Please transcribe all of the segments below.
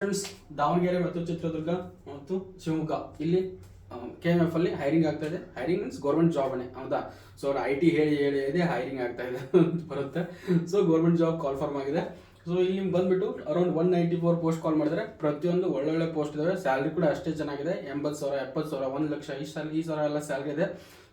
Friends, Davanagere ಮತ್ತು ಚಿತ್ರದುರ್ಗ ಮತ್ತು ಶಿವಮೊಗ್ಗ ಇಲ್ಲಿ KMF ಅಲ್ಲಿ ಹೈರಿಂಗ್ ಆಗ್ತಾ ಇದೆ. ಹೈರಿಂಗ್ ಮೀನ್ಸ್ ಗೌರ್ಮೆಂಟ್ ಜಾಬ್ ಹೌದಾ. ಸೊ IT ಹೇಳಿ ಹೇಳಿ ಇದೆ ಹೈರಿಂಗ್ ಆಗ್ತಾ ಇದೆ ಬರುತ್ತೆ. ಸೊ ಗೌರ್ಮೆಂಟ್ ಜಾಬ್ ಕಾಲ್ ಆಗಿದೆ. ಸೊ ಇಲ್ಲಿ ಬಂದ್ಬಿಟ್ಟು ಅರೌಂಡ್ 194 ಪೋಸ್ಟ್ ಕಾಲ್ ಮಾಡಿದ್ರೆ ಪ್ರತಿಯೊಂದು ಒಳ್ಳೊಳ್ಳೆ ಪೋಸ್ಟ್ ಇದಾವೆ. ಸ್ಯಾಲ್ರಿ ಕೂಡ ಅಷ್ಟೇ ಚೆನ್ನಾಗಿದೆ. 80,000, 70,000, 1 ಲಕ್ಷ ಈ ಸಲ ಎಲ್ಲ ಸ್ಯಾಲ್ರಿ ಇದೆ.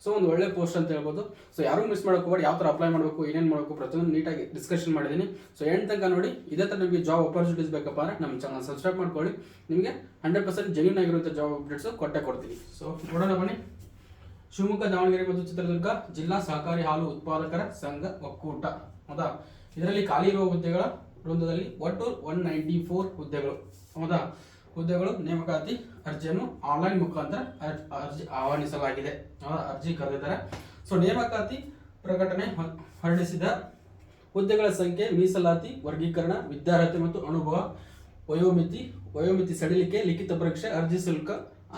ಸೊ ಒಂದು ಒಳ್ಳೆ ಪೋಸ್ಟ್ ಅಂತ ಹೇಳ್ಬೋದು. ಸೊ ಯಾರು ಮಿಸ್ ಮಾಡೋಕೋಬೇಡಿ. ಯಾವ ಥರ ಅಪ್ಲೈ ಮಾಡಬೇಕು, ಏನೇನು ಮಾಡಬೇಕು ಪ್ರತಿಯೊಂದು ನೀಟಾಗಿ ಡಿಸ್ಕಷನ್ ಮಾಡಿದ್ದೀನಿ. ಸೊ ಎಂಡ್ ತನಕ ನೋಡಿ. ಇದೇ ಥರ ನಿಮಗೆ ಜಾಬ್ ಅಪರ್ಚುನಿಟೀಸ್ ಬೇಕಪ್ಪ ಅಂದರೆ ನಮ್ಮ ಚಾನಲ್ ಸಬ್ಸ್ಕ್ರೈಬ್ ಮಾಡ್ಕೊಳ್ಳಿ. ನಿಮಗೆ 100% ಜೆನ್ಯೂನ್ ಆಗಿರುವಂಥ ಜಾಬ್ ಅಪ್ಡೇಟ್ಸ್ ಕೊಟ್ಟೆ ಕೊಡ್ತೀನಿ. ಸೊ ನೋಡೋಣ ಬನ್ನಿ. ಶಿವಮೊಗ್ಗ, ದಾವಣಗೆರೆ ಮತ್ತು ಚಿತ್ರದುರ್ಗ ಜಿಲ್ಲಾ ಸಹಕಾರಿ ಹಾಲು ಉತ್ಪಾದಕರ ಸಂಘ ಒಕ್ಕೂಟ ಹೌದಾ. ಇದರಲ್ಲಿ ಖಾಲಿ ಇರುವ ಹುದ್ದೆಗಳ ವೃಂದದಲ್ಲಿ ಒಟ್ಟು 194 ಹುದ್ದೆಗಳು ಹೌದಾ. ಹುದ್ದೆಗಳು ನೇಮಕಾತಿ ಅರ್ಜಿಯನ್ನು ಆನ್ಲೈನ್ ಮುಖಾಂತರ ಅರ್ಜಿ ಆಹ್ವಾನಿಸಲಾಗಿದೆ. ಅರ್ಜಿ ಕರೆದಿದ್ದಾರೆ. ಸೊ ನೇಮಕಾತಿ ಪ್ರಕಟಣೆ ಹೊರಡಿಸಿದ ಹುದ್ದೆಗಳ ಸಂಖ್ಯೆ, ಮೀಸಲಾತಿ, ವರ್ಗೀಕರಣ, ವಿದ್ಯಾರ್ಹತೆ ಮತ್ತು ಅನುಭವ, ವಯೋಮಿತಿ ಸಡಿಲಿಕೆ, ಲಿಖಿತ ಪರೀಕ್ಷೆ, ಅರ್ಜಿ ಶುಲ್ಕ,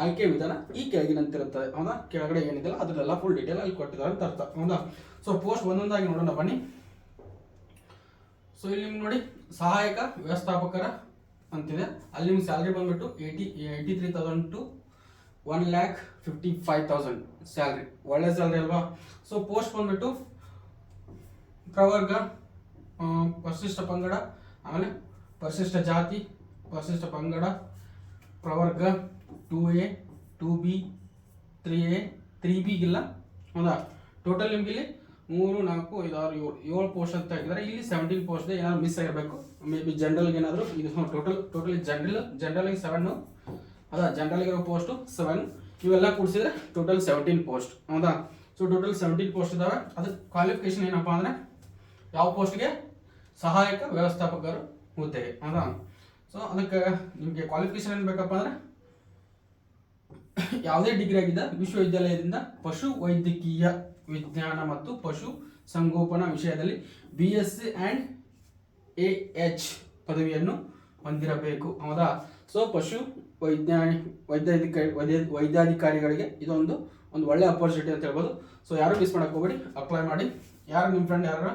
ಆಯ್ಕೆ ವಿಧಾನ ಈ ಕೆಳಗಿನಂತಿರುತ್ತದೆ ಹೌದಾ. ಕೆಳಗಡೆ ಏನಿದೆಯಲ್ಲ ಅದನ್ನೆಲ್ಲ ಫುಲ್ ಡೀಟೇಲ್ ಅಲ್ಲಿ ಕೊಟ್ಟಿದ್ದಾರೆ ಅಂತ ಅರ್ಥ ಹೌದಾ. ಸೊ ಪೋಸ್ಟ್ ಒಂದೊಂದಾಗಿ ನೋಡೋಣ ಬನ್ನಿ. ಸೊ ಇಲ್ಲಿ ನಿಮ್ಗೆ ನೋಡಿ, ಸಹಾಯಕ ವ್ಯವಸ್ಥಾಪಕರ ಅಂತಿದೆ. ಅಲ್ಲಿ ನಿಮ್ಗೆ ಸ್ಯಾಲ್ರಿ ಬಂದ್ಬಿಟ್ಟು 83,000 to 1,55,000 ಸ್ಯಾಲ್ರಿ. ಒಳ್ಳೆ ಸ್ಯಾಲ್ರಿ ಅಲ್ವಾ. ಸೊ ಪೋಸ್ಟ್ ಬಂದ್ಬಿಟ್ಟು ಪ್ರವರ್ಗ, ಪರಿಶಿಷ್ಟ ಪಂಗಡ, ಆಮೇಲೆ ಪರಿಶಿಷ್ಟ ಜಾತಿ, ಪರಿಶಿಷ್ಟ ಪಂಗಡ, ಪ್ರವರ್ಗ 2A, 2B, 3A, 3B ಗಿಲ್ಲ ಹೌದಾ. ಟೋಟಲ್ ನಿಮ್ಗೆ ಇಲ್ಲಿ 3, 4, 5, 6, 7 ಪೋಸ್ಟ್ ಅಂತ ಹಾಕಿದ್ದಾರೆ. ಇಲ್ಲಿ 17 ಪೋಸ್ಟ್ ಏನಾದ್ರು ಮಿಸ್ ಆಗಿರಬೇಕು. ಮೇ ಬಿ ಜನರಲ್ಗೆ ಏನಾದರೂ ಇದು ಟೋಟಲಿ ಜನರಲ್ಗೆ 7 ಹೌದಾ. ಜನರಲ್ಗೆ ಇರೋ ಪೋಸ್ಟು 7 ಇವೆಲ್ಲ ಕೂಡಿಸಿದ್ರೆ ಟೋಟಲ್ 17 ಪೋಸ್ಟ್ ಹೌದಾ. ಸೊ ಟೋಟಲ್ 17 ಪೋಸ್ಟ್ ಇದಾವೆ. ಅದಕ್ಕೆ ಕ್ವಾಲಿಫಿಕೇಶನ್ ಏನಪ್ಪಾ ಅಂದರೆ ಯಾವ ಪೋಸ್ಟ್ಗೆ, ಸಹಾಯಕ ವ್ಯವಸ್ಥಾಪಕರು ಹುದ್ದೆಗೆ ಹೌದಾ. ಸೊ ಅದಕ್ಕೆ ನಿಮಗೆ ಕ್ವಾಲಿಫಿಕೇಶನ್ ಏನು ಬೇಕಪ್ಪ ಅಂದರೆ ಯಾವುದೇ ಡಿಗ್ರಿ ಆಗಿದ್ದ ವಿಶ್ವವಿದ್ಯಾಲಯದಿಂದ ಪಶು ವೈದ್ಯಕೀಯ ವಿಜ್ಞಾನ ಮತ್ತು ಪಶು ಸಂಗೋಪನಾ ವಿಷಯದಲ್ಲಿ BSc and AH ಪದವಿಯನ್ನು ಹೊಂದಿರಬೇಕು ಹೌದಾ. ಸೊ ಪಶು ವೈದ್ಯಾಧಿಕಾರಿಗಳಿಗೆ ಇದೊಂದು ಒಳ್ಳೆ ಅಪರ್ಚುನಿಟಿ ಅಂತ ಹೇಳ್ಬೋದು. ಸೊ ಯಾರು ಮಿಸ್ ಮಾಡಕ್ಕೆ ಹೋಗ್ಬೇಡಿ, ಅಪ್ಲೈ ಮಾಡಿ. ಯಾರು ನಿಮ್ಮ ಫ್ರೆಂಡ್ ಯಾರು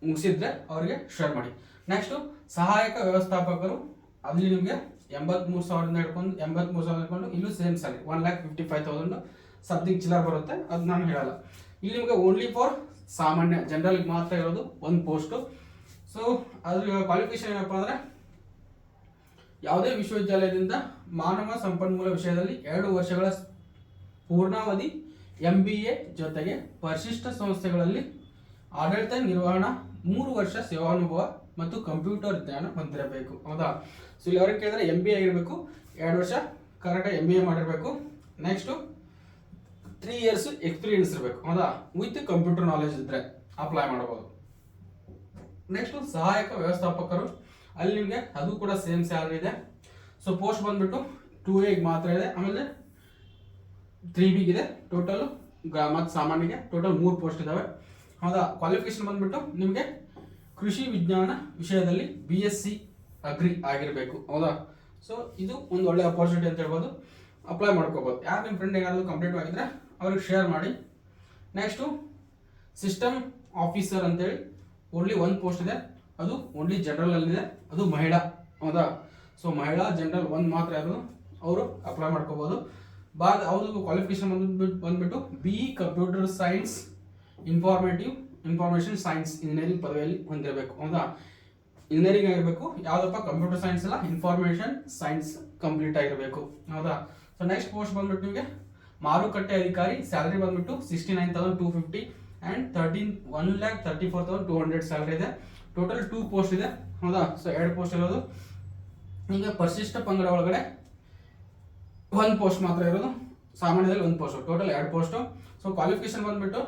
ಮುಗಿಸಿದ್ರೆ ಅವರಿಗೆ ಶೇರ್ ಮಾಡಿ. ನೆಕ್ಸ್ಟು ಸಹಾಯಕ ವ್ಯವಸ್ಥಾಪಕರು, ಅಲ್ಲಿ ನಿಮಗೆ 83,000 ಹಿಡ್ಕೊಂಡು ಇಲ್ಲೂ ಸೇಮ್ ಸ್ಯಾಲರಿ 1,55,000 ಸಮಥಿಂಗ್ ಚಿಲ್ಲರ್ ಬರುತ್ತೆ. ಅದು ನಾನು ಹೇಳಲ್ಲ. ಇಲ್ಲಿ ನಿಮಗೆ ಓನ್ಲಿ ಫಾರ್ ಸಾಮಾನ್ಯ ಜನರಲ್ಗೆ ಮಾತ್ರ ಇರೋದು ಒಂದು ಪೋಸ್ಟು. ಸೊ ಅದ್ರ ಕ್ವಾಲಿಫಿಕೇಶನ್ ಏನಪ್ಪ ಅಂದರೆ ಯಾವುದೇ ವಿಶ್ವವಿದ್ಯಾಲಯದಿಂದ ಮಾನವ ಸಂಪನ್ಮೂಲ ವಿಷಯದಲ್ಲಿ 2 ವರ್ಷಗಳ ಪೂರ್ಣಾವಧಿ MBA ಜೊತೆಗೆ ಪರಿಶಿಷ್ಟ ಸಂಸ್ಥೆಗಳಲ್ಲಿ ಆಡಳಿತ ನಿರ್ವಹಣಾ 3 ವರ್ಷ ಸೇವಾನುಭವ ಮತ್ತು ಕಂಪ್ಯೂಟರ್ ಜ್ಞಾನ ಹೊಂದಿರಬೇಕು ಹೌದಾ. ಸೊ ಇಲ್ಲಿ ಅವ್ರಿಗೆ ಕೇಳಿದ್ರೆ MBA ಆಗಿರಬೇಕು, 2 ವರ್ಷ ಕರೆಕ್ಟಾಗಿ MBA ಮಾಡಿರಬೇಕು. ನೆಕ್ಸ್ಟು 3 years ಎಕ್ಸ್ಪೀರಿಯನ್ಸ್ ಇರಬೇಕು ಹೌದಾ. ವಿತ್ ಕಂಪ್ಯೂಟರ್ ನಾಲೆಜ್ ಇದ್ದರೆ ಅಪ್ಲೈ ಮಾಡಬಹುದು. ನೆಕ್ಸ್ಟು ಸಹಾಯಕ ವ್ಯವಸ್ಥಾಪಕರು, ಅಲ್ಲಿ ನಿಮಗೆ ಅದು ಕೂಡ ಸೇಮ್ ಸ್ಯಾಲರಿ ಇದೆ. ಸೊ ಪೋಸ್ಟ್ ಬಂದ್ಬಿಟ್ಟು 2A ಮಾತ್ರ ಇದೆ, ಆಮೇಲೆ 3B ಇದೆ. ಟೋಟಲ್ ಮತ್ತು ಸಾಮಾನ್ಯಗೆ ಟೋಟಲ್ 3 ಪೋಸ್ಟ್ ಇದಾವೆ ಹೌದಾ. ಕ್ವಾಲಿಫಿಕೇಶನ್ ಬಂದ್ಬಿಟ್ಟು ನಿಮಗೆ ಕೃಷಿ ವಿಜ್ಞಾನ ವಿಷಯದಲ್ಲಿ BSc ಅಗ್ರಿ ಆಗಿರಬೇಕು ಹೌದಾ. ಸೊ ಇದು ಒಂದು ಒಳ್ಳೆ ಅಪರ್ಚುನಿಟಿ ಅಂತ ಹೇಳ್ಬೋದು. ಅಪ್ಲೈ ಮಾಡ್ಕೋಬೋದು. ಯಾರು ನಿಮ್ಮ ಫ್ರೆಂಡ್ ಏನಾದರೂ ಕಂಪ್ಲೀಟ್ ಆಗಿದ್ರೆ ಅವ್ರಿಗೆ ಶೇರ್ ಮಾಡಿ. ನೆಕ್ಸ್ಟು ಸಿಸ್ಟಮ್ ಆಫೀಸರ್ ಅಂತೇಳಿ ಓನ್ಲಿ 1 ಪೋಸ್ಟ್ ಇದೆ. ಅದು ಓನ್ಲಿ ಜನರಲಲ್ಲಿದೆ. ಅದು ಮಹಿಳಾ ಹೌದಾ. ಸೊ ಮಹಿಳಾ ಜನರಲ್ 1 ಮಾತ್ರ ಇರೋದು, ಅವರು ಅಪ್ಲೈ ಮಾಡ್ಕೋಬೋದು. ಅವ್ರದ್ದು ಕ್ವಾಲಿಫಿಕೇಶನ್ ಬಂದ್ಬಿಟ್ಟು BE computer science information science engineering ಪದವಿಯಲ್ಲಿ ಹೊಂದಿರಬೇಕು ಹೌದಾ. ಇಂಜಿನಿಯರಿಂಗ್ ಆಗಿರಬೇಕು. ಯಾವುದಪ್ಪ ಕಂಪ್ಯೂಟರ್ ಸೈನ್ಸ್ ಅಲ್ಲ, ಇನ್ಫಾರ್ಮೇಷನ್ ಸೈನ್ಸ್ ಕಂಪ್ಲೀಟ್ ಆಗಿರಬೇಕು ಹೌದಾ. ಸೊ ನೆಕ್ಸ್ಟ್ ಪೋಸ್ಟ್ ಬಂದ್ಬಿಟ್ಟು ನಿಮಗೆ ಮಾರುಕಟ್ಟೆ ಅಧಿಕಾರಿ. ಸ್ಯಾಲರಿ ಬಂದ್ಬಿಟ್ಟು 69,250 ಆ್ಯಂಡ್ 1,34,200 ಸ್ಯಾಲರಿ ಇದೆ. ಟೋಟಲ್ 2 ಪೋಸ್ಟ್ ಇದೆ ಹೌದಾ. ಸೊ 2 ಪೋಸ್ಟ್ ಇರೋದು. ಈಗ ಪರಿಶಿಷ್ಟ ಪಂಗಡ ಒಳಗಡೆ 1 ಪೋಸ್ಟ್ ಮಾತ್ರ ಇರೋದು, ಸಾಮಾನ್ಯದಲ್ಲಿ 1 post, total 2 post. So qualification ಬಂದ್ಬಿಟ್ಟು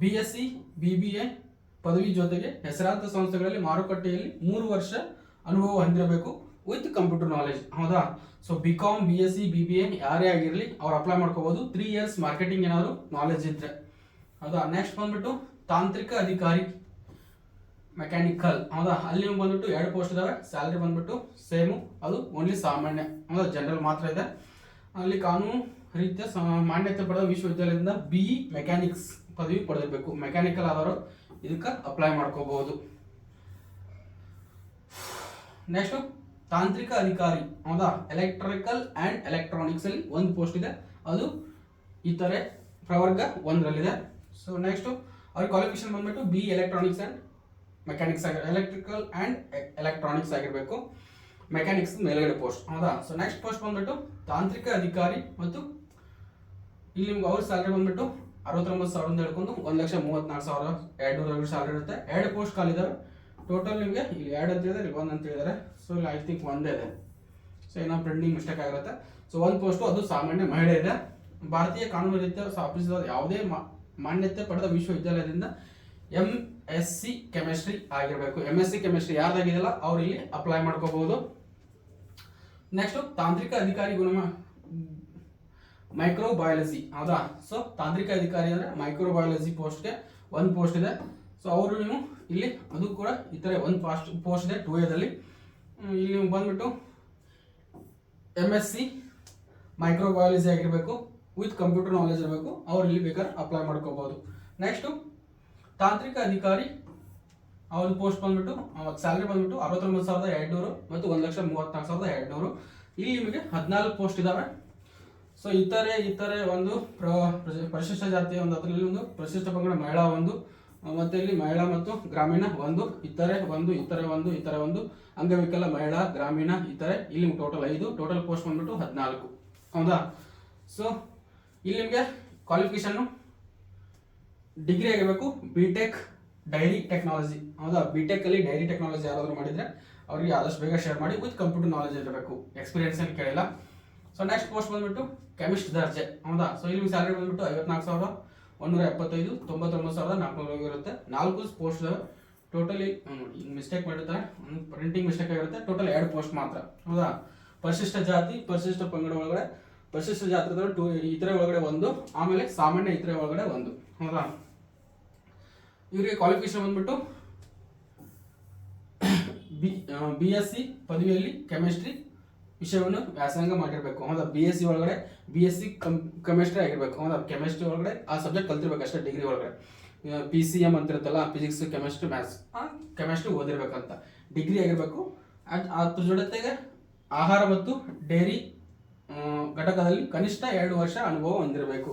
BSc BBA ಪದವಿ ಜೊತೆಗೆ ಹೆಸರಾಂತ ಸಂಸ್ಥೆಗಳಲ್ಲಿ ಮಾರುಕಟ್ಟೆಯಲ್ಲಿ 3 ವರ್ಷ ಅನುಭವ ಹೊಂದಿರಬೇಕು ವಿತ್ ಕಂಪ್ಯೂಟರ್ ನಾಲೆಜ್ ಹೌದಾ. ಸೊ BCom BSc BBA ಯಾರೇ ಆಗಿರಲಿ ಅವ್ರು ಅಪ್ಲೈ ಮಾಡ್ಕೋಬಹುದು. 3 years ಮಾರ್ಕೆಟಿಂಗ್ ಏನಾದರೂ ನಾಲೆಜ್ ಇದ್ರೆ ಹೌದಾ. ನೆಕ್ಸ್ಟ್ ಬಂದ್ಬಿಟ್ಟು ತಾಂತ್ರಿಕ ಅಧಿಕಾರಿ ಮೆಕ್ಯಾನಿಕಲ್ ಹೌದಾ. ಅಲ್ಲಿ ನಿಮ್ಗೆ ಬಂದ್ಬಿಟ್ಟು 2 ಪೋಸ್ಟ್ ಇದಾವೆ. ಸ್ಯಾಲರಿ ಬಂದ್ಬಿಟ್ಟು ಸೇಮು, ಅದು ಓನ್ಲಿ ಸಾಮಾನ್ಯ ಹೌದಾ, ಜನರಲ್ ಮಾತ್ರ ಇದೆ. ಅಲ್ಲಿ ಕಾನೂನು ರೀತಿಯ ಮಾನ್ಯತೆ ಪಡೆದ ವಿಶ್ವವಿದ್ಯಾಲಯದಿಂದ BE ಮೆಕ್ಯಾನಿಕ್ಸ್ ಪದವಿ ಪಡೆದಿರಬೇಕು. ಮೆಕ್ಯಾನಿಕಲ್ ಆದವರು ಇದಕ್ಕೆ ಅಪ್ಲೈ ಮಾಡ್ಕೋಬಹುದು. ನೆಕ್ಸ್ಟು ತಾಂತ್ರಿಕ ಅಧಿಕಾರಿ, ಹೌದಾ, ಎಲೆಕ್ಟ್ರಿಕಲ್ ಆ್ಯಂಡ್ ಎಲೆಕ್ಟ್ರಾನಿಕ್ಸ್ ಅಲ್ಲಿ ಒಂದು ಪೋಸ್ಟ್ ಇದೆ, ಅದು ಇತರೆ ಪ್ರವರ್ಗ ಒಂದರಲ್ಲಿದೆ. ಸೊ ನೆಕ್ಸ್ಟು ಅವ್ರ ಕ್ವಾಲಿಫಿಕೇಶನ್ ಬಂದ್ಬಿಟ್ಟು B electronics and mechanics electrical and electronics ಆಗಿರಬೇಕು, ಮೆಕ್ಯಾನಿಕ್ಸ್ ಮೇಲ್ಗಡೆ ಪೋಸ್ಟ್, ಹೌದಾ. ಸೊ ನೆಕ್ಸ್ಟ್ ಪೋಸ್ಟ್ ಬಂದ್ಬಿಟ್ಟು ತಾಂತ್ರಿಕ ಅಧಿಕಾರಿ, ಮತ್ತು ಇಲ್ಲಿ ನಿಮ್ಗೆ ಅವ್ರ ಸ್ಯಾಲ್ರಿ ಬಂದ್ಬಿಟ್ಟು 69,000 ಹೇಳ್ಕೊಂಡು 1,34,200 ಸ್ಯಾಲ್ರಿ ಇರುತ್ತೆ. 2 ಪೋಸ್ಟ್ ಖಾಲಿದಾವೆ ಟೋಟಲ್. ನಿಮಗೆ ಇಲ್ಲಿ 2 ಅಂತ ಹೇಳಿದ್ರೆ, ಇಲ್ಲಿ 1 ಅಂತ ಹೇಳಿದ್ದಾರೆ. ಸೊ ಇಲ್ಲಿ ಐ ಥಿಂಕ್ ಒಂದೇ ಇದೆ, ಸೊ ಏನೋ ಪ್ರಿಂಟಿಂಗ್ ಮಿಸ್ಟೇಕ್ ಆಗಿರುತ್ತೆ. ಸೊ ಒಂದು ಪೋಸ್ಟು ಅದು ಸಾಮಾನ್ಯ ಮಹಿಳೆ ಇದೆ. ಭಾರತೀಯ ಕಾನೂನು ರೀತಿಯ ಆಫೀಸರ್ ಯಾವುದೇ ಮಾನ್ಯತೆ ಪಡೆದ ವಿಶ್ವವಿದ್ಯಾಲಯದಿಂದ MSc ಕೆಮಿಸ್ಟ್ರಿ ಆಗಿರಬೇಕು. MSc ಕೆಮಿಸ್ಟ್ರಿ ಯಾರ್ದಾಗಿದೆಯಲ್ಲ ಅವ್ರು ಇಲ್ಲಿ ಅಪ್ಲೈ ಮಾಡ್ಕೋಬಹುದು. ನೆಕ್ಸ್ಟ್ ತಾಂತ್ರಿಕ ಅಧಿಕಾರಿ ಮೈಕ್ರೋಬಯಾಲಜಿ, ಹೌದಾ. ಸೊ ತಾಂತ್ರಿಕ ಅಧಿಕಾರಿ ಅಂದ್ರೆ ಮೈಕ್ರೋಬಯಾಲಜಿ ಪೋಸ್ಟ್ಗೆ ಒಂದು ಪೋಸ್ಟ್ ಇದೆ. ಸೊ ಅವರು ನೀವು ಇಲ್ಲಿ ಅದು ಕೂಡ ಈ ಥರ ಒಂದು ಪೋಸ್ಟ್ ಇದೆ 2A. ಇಲ್ಲಿ ನೀವು ಬಂದ್ಬಿಟ್ಟು MSc ಮೈಕ್ರೋಬಯಾಲಜಿ ಆಗಿರಬೇಕು, ವಿತ್ ಕಂಪ್ಯೂಟರ್ ನಾಲೆಜ್ ಇರಬೇಕು. ಅವ್ರು ಇಲ್ಲಿ ಬೇಕಾದ್ರೆ ಅಪ್ಲೈ ಮಾಡ್ಕೋಬಹುದು. ನೆಕ್ಸ್ಟು ತಾಂತ್ರಿಕ ಅಧಿಕಾರಿ ಅವ್ರ ಪೋಸ್ಟ್ ಬಂದ್ಬಿಟ್ಟು ಸ್ಯಾಲ್ರಿ ಬಂದ್ಬಿಟ್ಟು 69,200 ಮತ್ತು 1,34,200. ಇಲ್ಲಿ ನಿಮಗೆ 14 ಪೋಸ್ಟ್ ಇದಾವೆ. ಸೊ ಇತರೆ ಒಂದು ಪರಿಶಿಷ್ಟ ಜಾತಿಯ ಒಂದು, ಅದರಲ್ಲಿ ಒಂದು ಪರಿಶಿಷ್ಟ ಪಂಗಡ ಮಹಿಳಾ ಒಂದು, ಮತ್ತೆ ಇಲ್ಲಿ ಮಹಿಳಾ ಮತ್ತು ಗ್ರಾಮೀಣ ಒಂದು, ಇತರೆ ಒಂದು ಅಂಗವಿಕಲ ಮಹಿಳಾ ಗ್ರಾಮೀಣ ಇತರೆ, ಇಲ್ಲಿ ಟೋಟಲ್ 5. ಟೋಟಲ್ ಪೋಸ್ಟ್ ಬಂದ್ಬಿಟ್ಟು 14, ಹೌದಾ. ಸೊ ಇಲ್ಲಿ ನಿಮಗೆ ಕ್ವಾಲಿಫಿಕೇಶನ್ ಡಿಗ್ರಿ ಆಗಿರಬೇಕು, BTech ಡೈರಿ ಟೆಕ್ನಾಲಜಿ, ಹೌದಾ. BTech ಅಲ್ಲಿ ಡೈರಿ ಟೆಕ್ನಾಲಜಿ ಯಾರಾದರೂ ಮಾಡಿದ್ರೆ ಅವರಿಗೆ ಆದಷ್ಟು ಬೇಗ ಶೇರ್ ಮಾಡಿ, ವಿತ್ ಕಂಪ್ಯೂಟರ್ ನಾಲೆಜ್ ಇರಬೇಕು, ಎಕ್ಸ್ಪೀರಿಯನ್ಸ್ ಏನು ಕೇಳಿಲ್ಲ. ಸೊ ನೆಕ್ಸ್ಟ್ ಪೋಸ್ಟ್ ಬಂದ್ಬಿಟ್ಟು ಕೆಮಿಸ್ಟ್ ದರ್ಜೆ, ಹೌದಾ. ಸೊ ಇಲ್ಲಿ ಸ್ಯಾಲರಿ ಬಂದ್ಬಿಟ್ಟು 54,175, 99,400 ಇರುತ್ತೆ. 4 ಪೋಸ್ಟ್ ಇದಾವೆ ಟೋಟಲಿ. ಮಿಸ್ಟೇಕ್ ಮಾಡಿರ್ತಾರೆ, ಪ್ರಿಂಟಿಂಗ್ ಮಿಸ್ಟೇಕ್ ಆಗಿರುತ್ತೆ. ಟೋಟಲ್ 2 ಪೋಸ್ಟ್ ಮಾತ್ರ, ಹೌದಾ. ಪರಿಶಿಷ್ಟ ಜಾತಿ ಪರಿಶಿಷ್ಟ ಪಂಗಡ ಒಳಗಡೆ, ಪರಿಶಿಷ್ಟ ಜಾತಿ ಇತರೆ ಒಳಗಡೆ ಒಂದು, ಆಮೇಲೆ ಸಾಮಾನ್ಯ ಇತರೆ ಒಳಗಡೆ ಒಂದು, ಹೌದಾ. ಇವರಿಗೆ ಕ್ವಾಲಿಫಿಕೇಶನ್ ಬಂದ್ಬಿಟ್ಟು BSc ಪದವಿಯಲ್ಲಿ ಕೆಮಿಸ್ಟ್ರಿ ವಿಷಯವನ್ನು ವ್ಯಾಸಂಗ ಮಾಡಿರಬೇಕು, ಹೌದಾ. BSc ಒಳಗಡೆ BSc ಕೆಮಿಸ್ಟ್ರಿ ಆಗಿರ್ಬೇಕು, ಹೌದಾ. ಕೆಮಿಸ್ಟ್ರಿ ಒಳಗಡೆ ಆ ಸಬ್ಜೆಕ್ಟ್ ಕಲ್ತಿರ್ಬೇಕು ಅಷ್ಟೇ. ಡಿಗ್ರಿ ಒಳಗಡೆ PCM ಅಂತ ಇರುತ್ತಲ್ಲ, ಫಿಸಿಕ್ಸ್ ಕೆಮಿಸ್ಟ್ರಿ ಮ್ಯಾಥ್ಸ್, ಕೆಮಿಸ್ಟ್ರಿ ಓದಿರ್ಬೇಕಂತ ಡಿಗ್ರಿ ಆಗಿರ್ಬೇಕು. ಅದ್ರ ಜೊತೆಗೆ ಆಹಾರ ಮತ್ತು ಡೈರಿ ಘಟಕದಲ್ಲಿ ಕನಿಷ್ಠ 2 ವರ್ಷ ಅನುಭವ ಹೊಂದಿರಬೇಕು.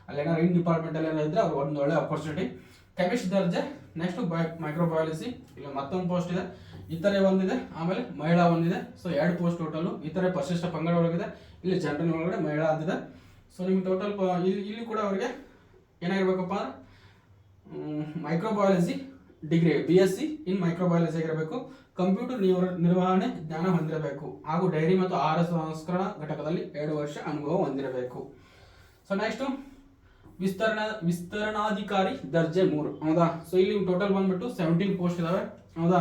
ಅಲ್ಲೇನಾದ್ರು ಇನ್ ಡಿಪಾರ್ಟ್ಮೆಂಟಲ್ಲಿ ಏನಾದ್ರು ಇದ್ರೆ ಅವ್ರು ಒಂದು ಒಳ್ಳೆ ಆಪರ್ಚುನಿಟಿ. ಕೆಮಿಸ್ಟ್ ದರ್ಜೆ. ನೆಕ್ಸ್ಟ್ ಮೈಕ್ರೋಬಯಾಲಜಿ, ಇಲ್ಲ ಮತ್ತೊಂದು ಪೋಸ್ಟ್ ಇದೆ, ಇತರೆ ಒಂದಿದೆ, ಆಮೇಲೆ ಮಹಿಳಾ ಒಂದಿದೆ. So 2 post total. ಇತರೆ ಪರಿಶಿಷ್ಟ ಪಂಗಡ ಒಳಗಿದೆ, ಇಲ್ಲಿ ಜನರಲ್ ಒಳಗಡೆ ಮಹಿಳಾ ಅಂತಿದೆ. ಸೊ ನಿಮ್ಗೆ ಟೋಟಲ್ ಇಲ್ಲಿ ಕೂಡ ಅವರಿಗೆ ಏನಾಗಿರ್ಬೇಕಪ್ಪ ಅಂದ್ರೆ ಮೈಕ್ರೋಬಯಾಲಜಿ ಡಿಗ್ರಿ BSc ಇನ್ ಮೈಕ್ರೋಬಯಾಲಜಿ ಆಗಿರಬೇಕು. ಕಂಪ್ಯೂಟರ್ ನಿರ್ವಹಣೆ ಜ್ಞಾನ ಹೊಂದಿರಬೇಕು, ಹಾಗೂ ಡೈರಿ ಮತ್ತು ಆಹಾರ ಸಂಸ್ಕರಣ ಘಟಕದಲ್ಲಿ 2 ವರ್ಷ ಅನುಭವ ಹೊಂದಿರಬೇಕು. ಸೊ ನೆಕ್ಸ್ಟ್ ವಿಸ್ತರಣಾಧಿಕಾರಿ ದರ್ಜೆ 3, ಹೌದಾ. ಸೊ ಇಲ್ಲಿ ಟೋಟಲ್ ಬಂದ್ಬಿಟ್ಟು 17 ಪೋಸ್ಟ್ ಇದಾವೆ, ಹೌದಾ.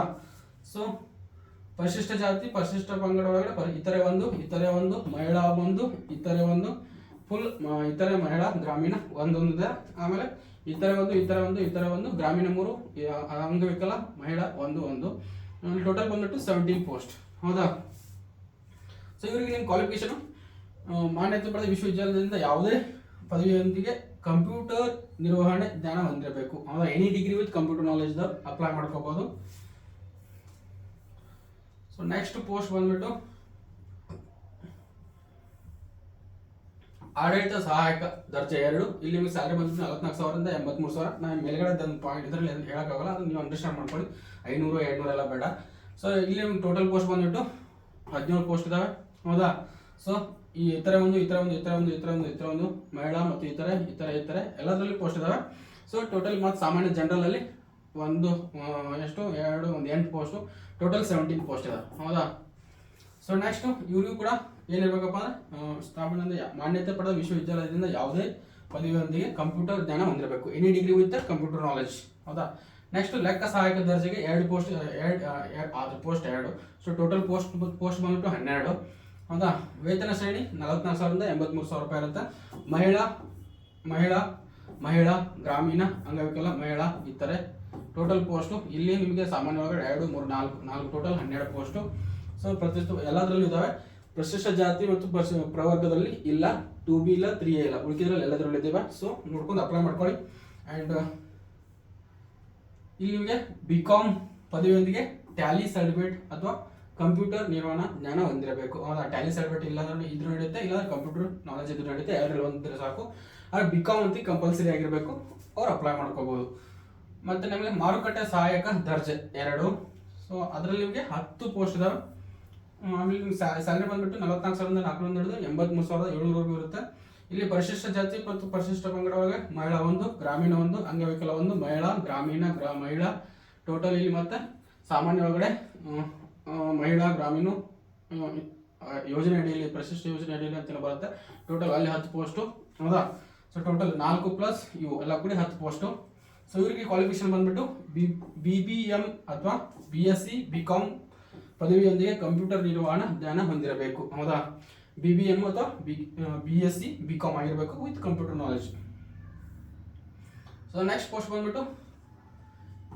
ಸೊ ಪರಿಶಿಷ್ಟ ಜಾತಿ ಪರಿಶಿಷ್ಟ ಪಂಗಡ ಒಳಗಡೆ ಇತರೆ ಒಂದು ಮಹಿಳಾ ಒಂದು, ಇತರೆ ಒಂದು ಫುಲ್ ಇತರೆ ಮಹಿಳಾ ಗ್ರಾಮೀಣ ಒಂದೊಂದಿದೆ. ಆಮೇಲೆ ಇತರೆ ಒಂದು ಗ್ರಾಮೀಣ 3, ಅಂಗವಿಕಲ ಮಹಿಳಾ ಒಂದು. ಟೋಟಲ್ ಬಂದ್ಬಿಟ್ಟು 17 ಪೋಸ್ಟ್, ಹೌದಾ. ಸೊ ಇವರಿಗೆ ನಿಮ್ಮ ಕ್ವಾಲಿಫಿಕೇಶನ್ ಮಾನ್ಯತೆ ಪಡೆದ ವಿಶ್ವವಿದ್ಯಾಲಯದಿಂದ ಯಾವುದೇ ಪದವಿಯೊಂದಿಗೆ ಕಂಪ್ಯೂಟರ್ ನಿರ್ವಹಣೆ ಜ್ಞಾನ ಹೊಂದಿರಬೇಕು, ಹೌದಾ. Any degree with computer knowledge apply ಮಾಡ್ಕೋಬಹುದು. ಸೊ ನೆಕ್ಸ್ಟ್ ಪೋಸ್ಟ್ ಬಂದ್ಬಿಟ್ಟು ಆಡಳಿತ ಸಹಾಯಕ ದರ್ಜೆ 2. ಇಲ್ಲಿ ನಿಮಗೆ ಸ್ಯಾಲರಿ ಬಂದ್ಬಿಟ್ಟು 44,000 ಇಂದ 83,000. ನಾನು ಮೇಲ್ಗಡೆ ಒಂದು ಪಾಯಿಂಟ್ ಇದರಲ್ಲಿ ಹೇಳೋಕ್ಕಾಗಲ್ಲ, ಅದನ್ನು ನೀವು ಅಂಡರ್ಸ್ಟ್ಯಾಂಡ್ ಮಾಡ್ಕೊಳ್ಳಿ. 500, 200 ಎಲ್ಲ ಬೇಡ. ಸೊ ಇಲ್ಲಿ ನಿಮ್ಗೆ ಟೋಟಲ್ ಪೋಸ್ಟ್ ಬಂದ್ಬಿಟ್ಟು 17 ಪೋಸ್ಟ್ ಇದಾವೆ, ಹೌದಾ. ಸೊ ಈ ಇತರೆ ಒಂದು ಮಹಿಳಾ ಮತ್ತು ಇತರೆ ಎಲ್ಲದರಲ್ಲಿ ಪೋಸ್ಟ್ ಇದಾವೆ. ಸೊ ಟೋಟಲ್ ಮತ್ತು ಸಾಮಾನ್ಯ ಜನರಲ್ ಅಲ್ಲಿ ಒಂದು 8 ಪೋಸ್ಟು, ಟೋಟಲ್ 17 ಪೋಸ್ಟ್ ಇದಾವೆ, ಹೌದಾ. ಸೊ ನೆಕ್ಸ್ಟ್ ಇವ್ರಿಗೂ ಕೂಡ ಏನಿರ್ಬೇಕಪ್ಪ ಅಂದ್ರೆ ಸ್ಥಾಪನೆ ಮಾನ್ಯತೆ ಪಡೆದ ವಿಶ್ವವಿದ್ಯಾಲಯದಿಂದ ಯಾವುದೇ ಪದವಿಯೊಂದಿಗೆ ಕಂಪ್ಯೂಟರ್ ಜ್ಞಾನ ಹೊಂದಿರಬೇಕು, any degree with computer knowledge, ಹೌದಾ. ನೆಕ್ಸ್ಟ್ ಲೆಕ್ಕ ಸಹಾಯಕ ದರ್ಜೆಗೆ 2 post, post 2. So total post ಬಂದ್ಬಿಟ್ಟು 12, ಹೌದಾ. ವೇತನ ಶ್ರೇಣಿ 44,000 ಇಂದ 83,000 ರೂಪಾಯಿ ಇರುತ್ತೆ. ಮಹಿಳಾ ಗ್ರಾಮೀಣ ಅಂಗವಿಕಲ ಮಹಿಳಾ ಇತರೆ ಟೋಟಲ್ ಪೋಸ್ಟು. ಇಲ್ಲಿ ನಿಮಗೆ ಸಾಮಾನ್ಯ ಒಳಗಡೆ 2, 3, 4 ಟೋಟಲ್ 12 ಪೋಸ್ಟು. ಸೊ ಎಲ್ಲದರಲ್ಲೂ ಇದಾವೆ. ಪರಿಶಿಷ್ಟ ಜಾತಿ ಮತ್ತು ಪ್ರವರ್ಗದಲ್ಲಿ ಇಲ್ಲ, 2B ಇಲ್ಲ, 3A ಇಲ್ಲ, ಉಳಿಕಿದ್ರಲ್ಲಿ ಎಲ್ಲದರಲ್ಲೂ ಇದ್ದಾವೆ. ಸೊ ನೋಡ್ಕೊಂಡು ಅಪ್ಲೈ ಮಾಡ್ಕೊಳ್ಳಿ. ಆ್ಯಂಡ್ ಇಲ್ಲಿ ನಿಮಗೆ BCom ಪದವಿಯೊಂದಿಗೆ ಟ್ಯಾಲಿ ಸರ್ಟಿಫಿಕೇಟ್ ಅಥವಾ ಕಂಪ್ಯೂಟರ್ ನಿರ್ವಹಣಾ ಜ್ಞಾನ ಹೊಂದಿರಬೇಕು. ಹೌದಾ, ಟ್ಯಾಲಿ ಸರ್ಟಿಫಿಕೇಟ್ ಇಲ್ಲಾಂದ್ರೆ ಇದ್ರೂ ನಡೆಯುತ್ತೆ, ಇಲ್ಲಾಂದ್ರೆ ಕಂಪ್ಯೂಟರ್ ನಾಲೆಜ್ ಇದ್ರೂ ನಡೆಯುತ್ತೆ, ಎರಡರಲ್ಲಿ ಒಂದಿದ್ರೆ ಸಾಕು. ಆದರೆ BCom ಅಂತ ಕಂಪಲ್ಸರಿ ಆಗಿರಬೇಕು, ಅವ್ರು ಅಪ್ಲೈ ಮಾಡ್ಕೋಬಹುದು. ಮತ್ತು ನಿಮಗೆ ಮಾರುಕಟ್ಟೆ ಸಹಾಯಕ ದರ್ಜೆ 2, ಸೊ ಅದರಲ್ಲಿ ನಿಮಗೆ 10 ಪೋಸ್ಟ್ ಇದಾವೆ. ಆಮೇಲೆ ನಿಮ್ಗೆ ಸ್ಯಾಲರಿ ಬಂದ್ಬಿಟ್ಟು 44,400 ಹಿಡಿದು 83,700 ಇರುತ್ತೆ. ಇಲ್ಲಿ ಪರಿಶಿಷ್ಟ ಜಾತಿ ಮತ್ತು ಪರಿಶಿಷ್ಟ ಪಂಗಡ ಒಳಗೆ ಮಹಿಳಾ 1, ಗ್ರಾಮೀಣ 1, ಅಂಗವಿಕಲ 1, ಮಹಿಳಾ, ಗ್ರಾಮೀಣ, ಮಹಿಳಾ ಟೋಟಲ್ ಇಲ್ಲಿ. ಮತ್ತೆ ಸಾಮಾನ್ಯ ಒಳಗಡೆ ಮಹಿಳಾ, ಗ್ರಾಮೀಣ ಯೋಜನೆ ಅಡಿಯಲ್ಲಿ, ಪರಿಶಿಷ್ಟ ಯೋಜನೆ ಅಡಿಯಲ್ಲಿ ಅಂತೆಲ್ಲ ಬರುತ್ತೆ. ಟೋಟಲ್ ಅಲ್ಲಿ 10 ಪೋಸ್ಟು. ಹೌದಾ, ಸೊ ಟೋಟಲ್ 4 + ಇವು ಎಲ್ಲ ಕೂಡಿ 10 ಪೋಸ್ಟು. ಸೊ ಇವರಿಗೆ ಕ್ವಾಲಿಫಿಕೇಶನ್ ಬಂದ್ಬಿಟ್ಟು BBM ಅಥವಾ BSc BCom ಪದವಿಯೊಂದಿಗೆ ಕಂಪ್ಯೂಟರ್ ನಿರ್ವಹಣಾ ಜ್ಞಾನ ಹೊಂದಿರಬೇಕು. ಹೌದಾ, BBM ಅಥವಾ BSc BCom ಆಗಿರಬೇಕು with computer knowledge. So next post ಬಂದ್ಬಿಟ್ಟು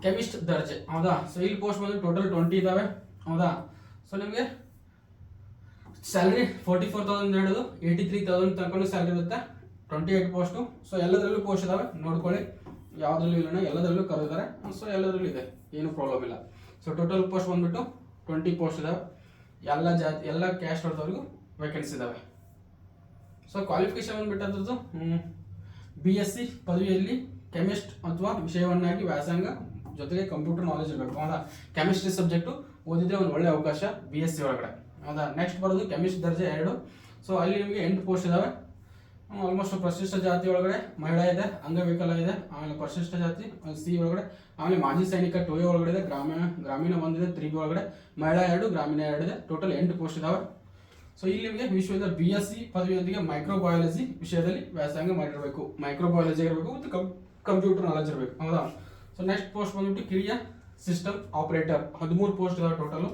ಕೆಮಿಸ್ಟ್ ದರ್ಜೆ. ಹೌದಾ, ಸೊ ಇಲ್ಲಿ ಪೋಸ್ಟ್ ಬಂದು ಟೋಟಲ್ 20 ಇದಾವೆ. ಹೌದಾ, ಸೊ ನಿಮಗೆ ಸ್ಯಾಲರಿ 44,000 ಹಿಡಿದು 83,000 ತನಕ ಸ್ಯಾಲರಿ ಇರುತ್ತೆ. 28 ಪೋಸ್ಟು. ಸೊ ಎಲ್ಲದರಲ್ಲೂ ಪೋಸ್ಟ್ ಇದಾವೆ, ನೋಡ್ಕೊಳ್ಳಿ. ಯಾವುದ್ರಲ್ಲೂ ಇಲ್ಲ, ಎಲ್ಲದರಲ್ಲೂ ಕರೆದಿದ್ದಾರೆ. ಸೊ ಎಲ್ಲದರಲ್ಲೂ ಇದೆ, ಏನು ಪ್ರಾಬ್ಲಮ್ ಇಲ್ಲ. ಸೊ ಟೋಟಲ್ ಪೋಸ್ಟ್ ಬಂದ್ಬಿಟ್ಟು 20 ಪೋಸ್ಟ್ ಇದಾವೆ. ಎಲ್ಲ ಜಾತಿ, ಎಲ್ಲ ಕ್ಯಾಸ್ಟ್ ಅವ್ರದವ್ರಿಗೂ ವೇಕೆನ್ಸಿ ಇದಾವೆ. ಸೊ ಕ್ವಾಲಿಫಿಕೇಶನ್ ಬಂದ್ಬಿಟ್ಟು ಅದ್ರದ್ದು BSc ಪದವಿಯಲ್ಲಿ ಕೆಮಿಸ್ಟ್ ಅಥವಾ ವಿಷಯವನ್ನಾಗಿ ವ್ಯಾಸಂಗ ಜೊತೆಗೆ ಕಂಪ್ಯೂಟರ್ ನಾಲೆಜ್ ಇರಬೇಕು. ಹೌದಾ, ಕೆಮಿಸ್ಟ್ರಿ ಸಬ್ಜೆಕ್ಟು ಓದಿದ್ರೆ ಒಂದು ಒಳ್ಳೆ ಅವಕಾಶ BSc ಒಳಗಡೆ. ಹೌದಾ, ನೆಕ್ಸ್ಟ್ ಬರೋದು ಕೆಮಿಸ್ಟ್ ದರ್ಜೆ 2. ಸೊ ಅಲ್ಲಿ ನಿಮಗೆ 8 ಪೋಸ್ಟ್ ಇದಾವೆ. ಆಲ್ಮೋಸ್ಟ್ ಪರಿಶಿಷ್ಟ ಜಾತಿ ಒಳಗಡೆ ಮಹಿಳಾ ಇದೆ, ಅಂಗವಿಕಲ ಇದೆ, ಆಮೇಲೆ ಪರಿಶಿಷ್ಟ ಜಾತಿ C ಒಳಗಡೆ, ಆಮೇಲೆ ಮಾಜಿ ಸೈನಿಕ 2A ಒಳಗಡೆ ಇದೆ, ಗ್ರಾಮೀಣ 1 ಇದೆ, 3B ಒಳಗಡೆ ಮಹಿಳಾ 2, ಗ್ರಾಮೀಣ 2 ಇದೆ. ಟೋಟಲ್ 8 ಪೋಸ್ಟ್ ಇದಾವೆ. ಸೊ ಇಲ್ಲಿ ನಿಮಗೆ ವಿಶ್ವದ BSc ಪದವಿಯೊಂದಿಗೆ ಮೈಕ್ರೋಬಯಾಲಜಿ ವಿಷಯದಲ್ಲಿ ವ್ಯಾಸಂಗ ಮಾಡಿರಬೇಕು. ಮೈಕ್ರೋಬಯಾಲಜಿ ಇರಬೇಕು ಮತ್ತು ಕಂಪ್ಯೂಟರ್ ನಾಲೆಜ್ ಇರಬೇಕು. ಹೌದಾ, ಸೊ ನೆಕ್ಸ್ಟ್ ಪೋಸ್ಟ್ ಬಂದ್ಬಿಟ್ಟು ಕಿರಿಯ ಸಿಸ್ಟಮ್ ಆಪರೇಟರ್. 13 ಪೋಸ್ಟ್ ಇದಾವೆ ಟೋಟಲು.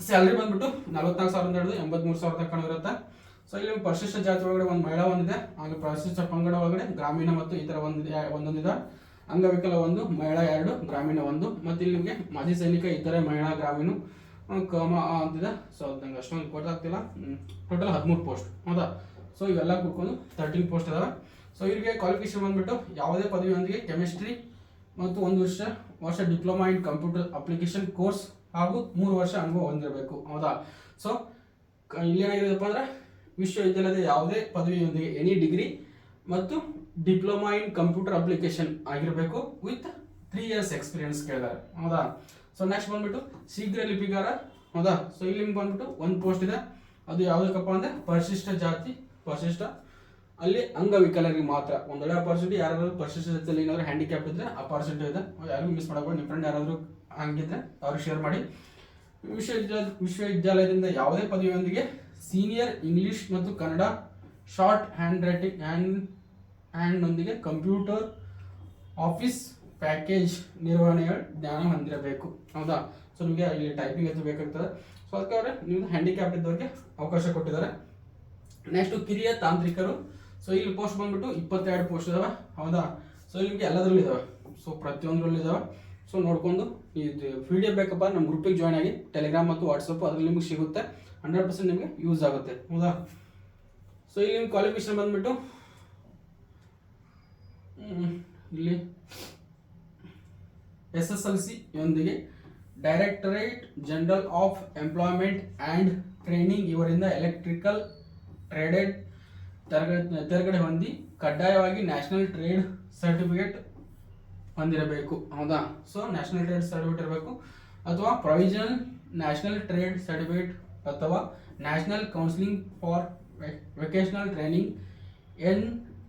ಸ್ಯಾಲರಿ ಬಂದ್ಬಿಟ್ಟು 44,000 ಹಿಡಿದು 83,000 ತನಕ ಇರುತ್ತೆ. ಸೊ ಇಲ್ಲಿ ಪರಿಶಿಷ್ಟ ಜಾತಿ ಒಳಗಡೆ ಒಂದು ಮಹಿಳಾ 1 ಇದೆ, ಹಾಗೆ ಪರಿಶಿಷ್ಟ ಪಂಗಡ ಒಳಗಡೆ ಗ್ರಾಮೀಣ ಮತ್ತು ಇತರ ಒಂದೊಂದಿದೆ, ಅಂಗವಿಕಲ 1, ಮಹಿಳಾ 2, ಗ್ರಾಮೀಣ 1. ಮತ್ತು ಇಲ್ಲಿ ನಿಮಗೆ ಮಾಜಿ ಸೈನಿಕ, ಇತರೆ, ಮಹಿಳಾ, ಗ್ರಾಮೀಣ ಅಂತಿದೆ. ಸೊ ಅದು ನಂಗೆ ಅಷ್ಟೊಂದು ಗೊತ್ತಾಗ್ತಿಲ್ಲ. Total 13 post. ಹೌದಾ, ಸೊ ಇವೆಲ್ಲ ಕೂತ್ಕೊಂಡು 13 ಪೋಸ್ಟ್ ಇದಾವೆ. ಸೊ ಇವರಿಗೆ ಕ್ವಾಲಿಫಿಕೇಶನ್ ಬಂದ್ಬಿಟ್ಟು ಯಾವುದೇ ಪದವಿಯೊಂದಿಗೆ ಕೆಮಿಸ್ಟ್ರಿ ಮತ್ತು 1 ವರ್ಷ diploma in computer application course ಹಾಗೂ 3 ವರ್ಷ ಅನುಭವ ಹೊಂದಿರಬೇಕು. ಹೌದಾ, ಸೊ ಇಲ್ಲಿ ಏನಾಗಿದೆಪ್ಪ ಅಂದ್ರೆ ವಿಶ್ವವಿದ್ಯಾಲಯದ ಯಾವುದೇ ಪದವಿಯೊಂದಿಗೆ ಎನಿ ಡಿಗ್ರಿ ಮತ್ತು ಡಿಪ್ಲೊಮಾ ಇನ್ ಕಂಪ್ಯೂಟರ್ ಅಪ್ಲಿಕೇಶನ್ ಆಗಿರಬೇಕು ವಿತ್ 3 years ಎಕ್ಸ್ಪೀರಿಯನ್ಸ್ ಕೇಳಿದ್ದಾರೆ. ಹೌದಾ, ಸೊ ನೆಕ್ಸ್ಟ್ ಬಂದ್ಬಿಟ್ಟು ಶೀಘ್ರ ಲಿಪಿಗಾರ. ಹೌದಾ, ಸೊ ಇಲ್ಲಿ ನಿಮ್ಗೆ ಬಂದ್ಬಿಟ್ಟು 1 ಪೋಸ್ಟ್ ಇದೆ. ಅದು ಯಾವುದಕ್ಕಪ್ಪ ಅಂದ್ರೆ ಪರಿಶಿಷ್ಟ ಜಾತಿ, ಪರಿಶಿಷ್ಟ ಅಲ್ಲಿ ಅಂಗವಿಕಲರಿಗೆ ಮಾತ್ರ. ಒಂದೊಳ್ಳೆ ಅಪಾರ್ಚುನಿಟಿ. ಯಾರಾದ್ರೂ ಪರಿಶಿಷ್ಟ ಜಾತಿಯಲ್ಲಿ ಏನಾದ್ರು ಹ್ಯಾಂಡಿಕ್ಯಾಪ್ ಇದ್ರೆ ಅಪಾರ್ಚುನಿಟಿ ಇದೆ, ಯಾರಿಗೂ ಮಿಸ್ ಮಾಡಬಹುದು. ನಿಮ್ಮ ಫ್ರೆಂಡ್ ಯಾರಾದರೂ ಹಂಗಿದ್ರೆ ಅವ್ರಿಗೆ ಶೇರ್ ಮಾಡಿ. ವಿಶ್ವವಿದ್ಯಾಲಯದಿಂದ ಯಾವುದೇ ಪದವಿಯೊಂದಿಗೆ ಸೀನಿಯರ್ ಇಂಗ್ಲಿಷ್ ಮತ್ತು ಕನ್ನಡ ಶಾರ್ಟ್ ಹ್ಯಾಂಡ್ನೊಂದಿಗೆ ಕಂಪ್ಯೂಟರ್ ಆಫೀಸ್ ಪ್ಯಾಕೇಜ್ ನಿರ್ವಹಣೆಯ ಜ್ಞಾನ ಹೊಂದಿರಬೇಕು. ಹೌದಾ, ಸೊ ನಿಮಗೆ ಇಲ್ಲಿ ಟೈಪಿಂಗ್ ಅಂತ ಬೇಕಾಗ್ತದೆ. ಸೊ ಅದಕ್ಕೆ ಅವರೇ ನೀವು ಹ್ಯಾಂಡಿಕ್ಯಾಪ್ ಇದ್ದವ್ರಿಗೆ ಅವಕಾಶ ಕೊಟ್ಟಿದ್ದಾರೆ. ನೆಕ್ಸ್ಟ್ ಕಿರಿಯ ತಾಂತ್ರಿಕರು. ಸೊ ಇಲ್ಲಿ ಪೋಸ್ಟ್ ಬಂದ್ಬಿಟ್ಟು 22 ಪೋಸ್ಟ್ ಇದಾವೆ. ಹೌದಾ, ಸೊ ಇಲ್ಲಿ ನಿಮಗೆ ಎಲ್ಲದರಲ್ಲೂ ಇದಾವೆ. ಸೊ ಪ್ರತಿಯೊಂದರಲ್ಲೂ ಇದಾವೆ. ಸೊ ನೋಡ್ಕೊಂಡು ಇದು PDF ಬೇಕಪ್ಪ ನಮ್ಮ ಗ್ರೂಪಿಗೆ ಜಾಯ್ನ್ ಆಗಿ, ಟೆಲಿಗ್ರಾಮ್ ಮತ್ತು ವಾಟ್ಸಪ್ ಅದರಲ್ಲಿ ನಿಮಗೆ ಸಿಗುತ್ತೆ. 100% ನಿಮಗೆ ಯೂಸ್ ಆಗುತ್ತೆ. ಹೌದಾ, ಸೊ ಇಲ್ಲಿ ನಿಮ್ಮ ಕ್ವಾಲಿಫಿಕೇಶನ್ ಬಂದ್ಬಿಟ್ಟು ಇಲ್ಲಿ SSLC ಯೊಂದಿಗೆ directorate general of employment and training ಇವರಿಂದ ಎಲೆಕ್ಟ್ರಿಕಲ್ ಟ್ರೇಡೆಡ್ ತರಗಡೆ ಹೊಂದಿ ಕಡ್ಡಾಯವಾಗಿ ನ್ಯಾಷನಲ್ ಟ್ರೇಡ್ ಸರ್ಟಿಫಿಕೇಟ್ ಹೊಂದಿರಬೇಕು. ಹೌದಾ, ಸೊ ನ್ಯಾಷನಲ್ ಟ್ರೇಡ್ ಸರ್ಟಿಫಿಕೇಟ್ ಇರಬೇಕು, ಅಥವಾ ಪ್ರೊವಿಷನಲ್ ನ್ಯಾಷನಲ್ ಟ್ರೇಡ್ ಸರ್ಟಿಫಿಕೇಟ್ ಅಥವಾ national counselling for vocational training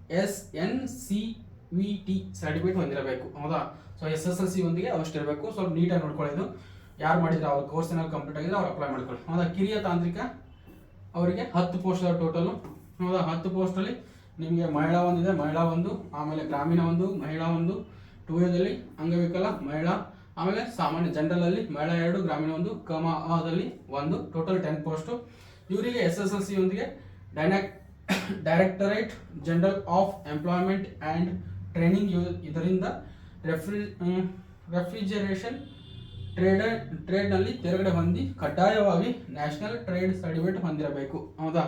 NSNCVT certificate ಹೊಂದಿರಬೇಕು. ಹೌದಾ, ಸೊ SSLC ಯೊಂದಿಗೆ ಅವಷ್ಟಿರಬೇಕು. ಸ್ವಲ್ಪ ನೀಟಾಗಿ ನೋಡ್ಕೊಳ್ಳೋದು. ಯಾರು ಮಾಡಿದ್ರೆ ಅವ್ರ ಕೋರ್ಸ್ ಏನಾದ್ರು ಕಂಪ್ಲೀಟ್ ಆಗಿದೆ ಅವ್ರು ಅಪ್ಲೈ ಮಾಡ್ಕೊಳ್ಳಿ. ಹೌದಾ, ಕಿರಿಯ ತಾಂತ್ರಿಕ ಅವರಿಗೆ 10 ಪೋಸ್ಟ್ ಟೋಟಲು. ಹೌದಾ, 10 ಪೋಸ್ಟಲ್ಲಿ ನಿಮಗೆ ಮಹಿಳಾ 1 ಇದೆ, ಮಹಿಳಾ 1, ಆಮೇಲೆ ಗ್ರಾಮೀಣ 1, ಮಹಿಳಾ 1, 2Aದಲ್ಲಿ ಅಂಗವಿಕಲ ಮಹಿಳಾ, ಆಮೇಲೆ ಸಾಮಾನ್ಯ ಜನರಲಲ್ಲಿ ಮಹಿಳಾ 2, ಗ್ರಾಮೀಣ 1, ದಲ್ಲಿ 1. Total 10 post. ಇವರಿಗೆ SSLC ಯೊಂದಿಗೆ directorate general of employment and training ಇದರಿಂದ ರೆಫ್ರಿಜರೇಷನ್ ಟ್ರೇಡ್ನಲ್ಲಿ ತೆರಗಡೆ ಹೊಂದಿ ಕಡ್ಡಾಯವಾಗಿ ನ್ಯಾಷನಲ್ ಟ್ರೇಡ್ ಸರ್ಟಿಫಿಕೇಟ್ ಹೊಂದಿರಬೇಕು. ಹೌದಾ,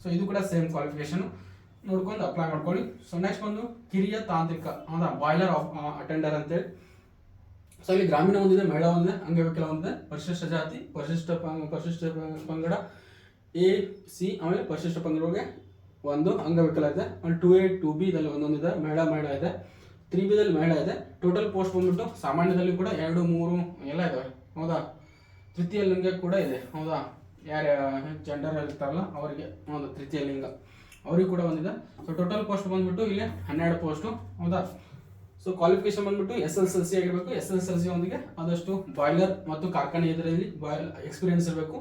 ಸೊ ಇದು ಕೂಡ ಸೇಮ್ ಕ್ವಾಲಿಫಿಕೇಶನ್ ನೋಡ್ಕೊಂಡು ಅಪ್ಲೈ ಮಾಡ್ಕೊಳ್ಳಿ. ಸೊ ನೆಕ್ಸ್ಟ್ ಬಂದು ಕಿರಿಯ ತಾಂತ್ರಿಕ. ಹೌದಾ, ಬಾಯ್ಲರ್ ಅಟೆಂಡರ್ ಅಂತೇಳಿ. ಸೊ ಇಲ್ಲಿ ಗ್ರಾಮೀಣ ಹೊಂದಿದೆ, ಮಹಿಳಾ ಹೊಂದಿದೆ, ಅಂಗವಿಕಲ ಹೊಂದಿದೆ, ಪರಿಶಿಷ್ಟ ಜಾತಿ, ಪರಿಶಿಷ್ಟ ಪಂಗಡ ಎ ಸಿ, ಆಮೇಲೆ ಪರಿಶಿಷ್ಟ ಪಂಗಡಗಳಿಗೆ ಒಂದು ಅಂಗವಿಕಲ ಇದೆ. ಆಮೇಲೆ 2A 2B ದಲ್ಲಿ ಒಂದೊಂದಿದೆ, ಮಹಿಳಾ ಇದೆ. 3B ದಲ್ಲಿ ಮಹಿಳಾ ಇದೆ. ಟೋಟಲ್ ಪೋಸ್ಟ್ ಬಂದ್ಬಿಟ್ಟು ಸಾಮಾನ್ಯದಲ್ಲಿ ಕೂಡ 2, 3 ಎಲ್ಲ ಇದಾವೆ, ಹೌದಾ. ತೃತೀಯ ಲಿಂಗ ಕೂಡ ಇದೆ, ಹೌದಾ. ಯಾರು ಜೆಂಡರ್ ಇರ್ತಾರಲ್ಲ ಅವರಿಗೆ, ಹೌದಾ, ತೃತೀಯ ಲಿಂಗ ಅವ್ರಿಗೆ ಕೂಡ ಒಂದಿದೆ. ಸೊ ಟೋಟಲ್ ಪೋಸ್ಟ್ ಬಂದ್ಬಿಟ್ಟು ಇಲ್ಲಿ 12 ಪೋಸ್ಟು, ಹೌದಾ. ಸೊ ಕ್ವಾಲಿಫಿಕೇಶನ್ ಬಂದ್ಬಿಟ್ಟು SSLC ಆಗಿರಬೇಕು. SSLC ಒಂದಿಗೆ ಆದಷ್ಟು ಬಾಯ್ಲರ್ ಮತ್ತು ಕಾರ್ಖಾನೆ ಇದರಲ್ಲಿ ಎಕ್ಸ್ಪೀರಿಯನ್ಸ್ ಇರಬೇಕು.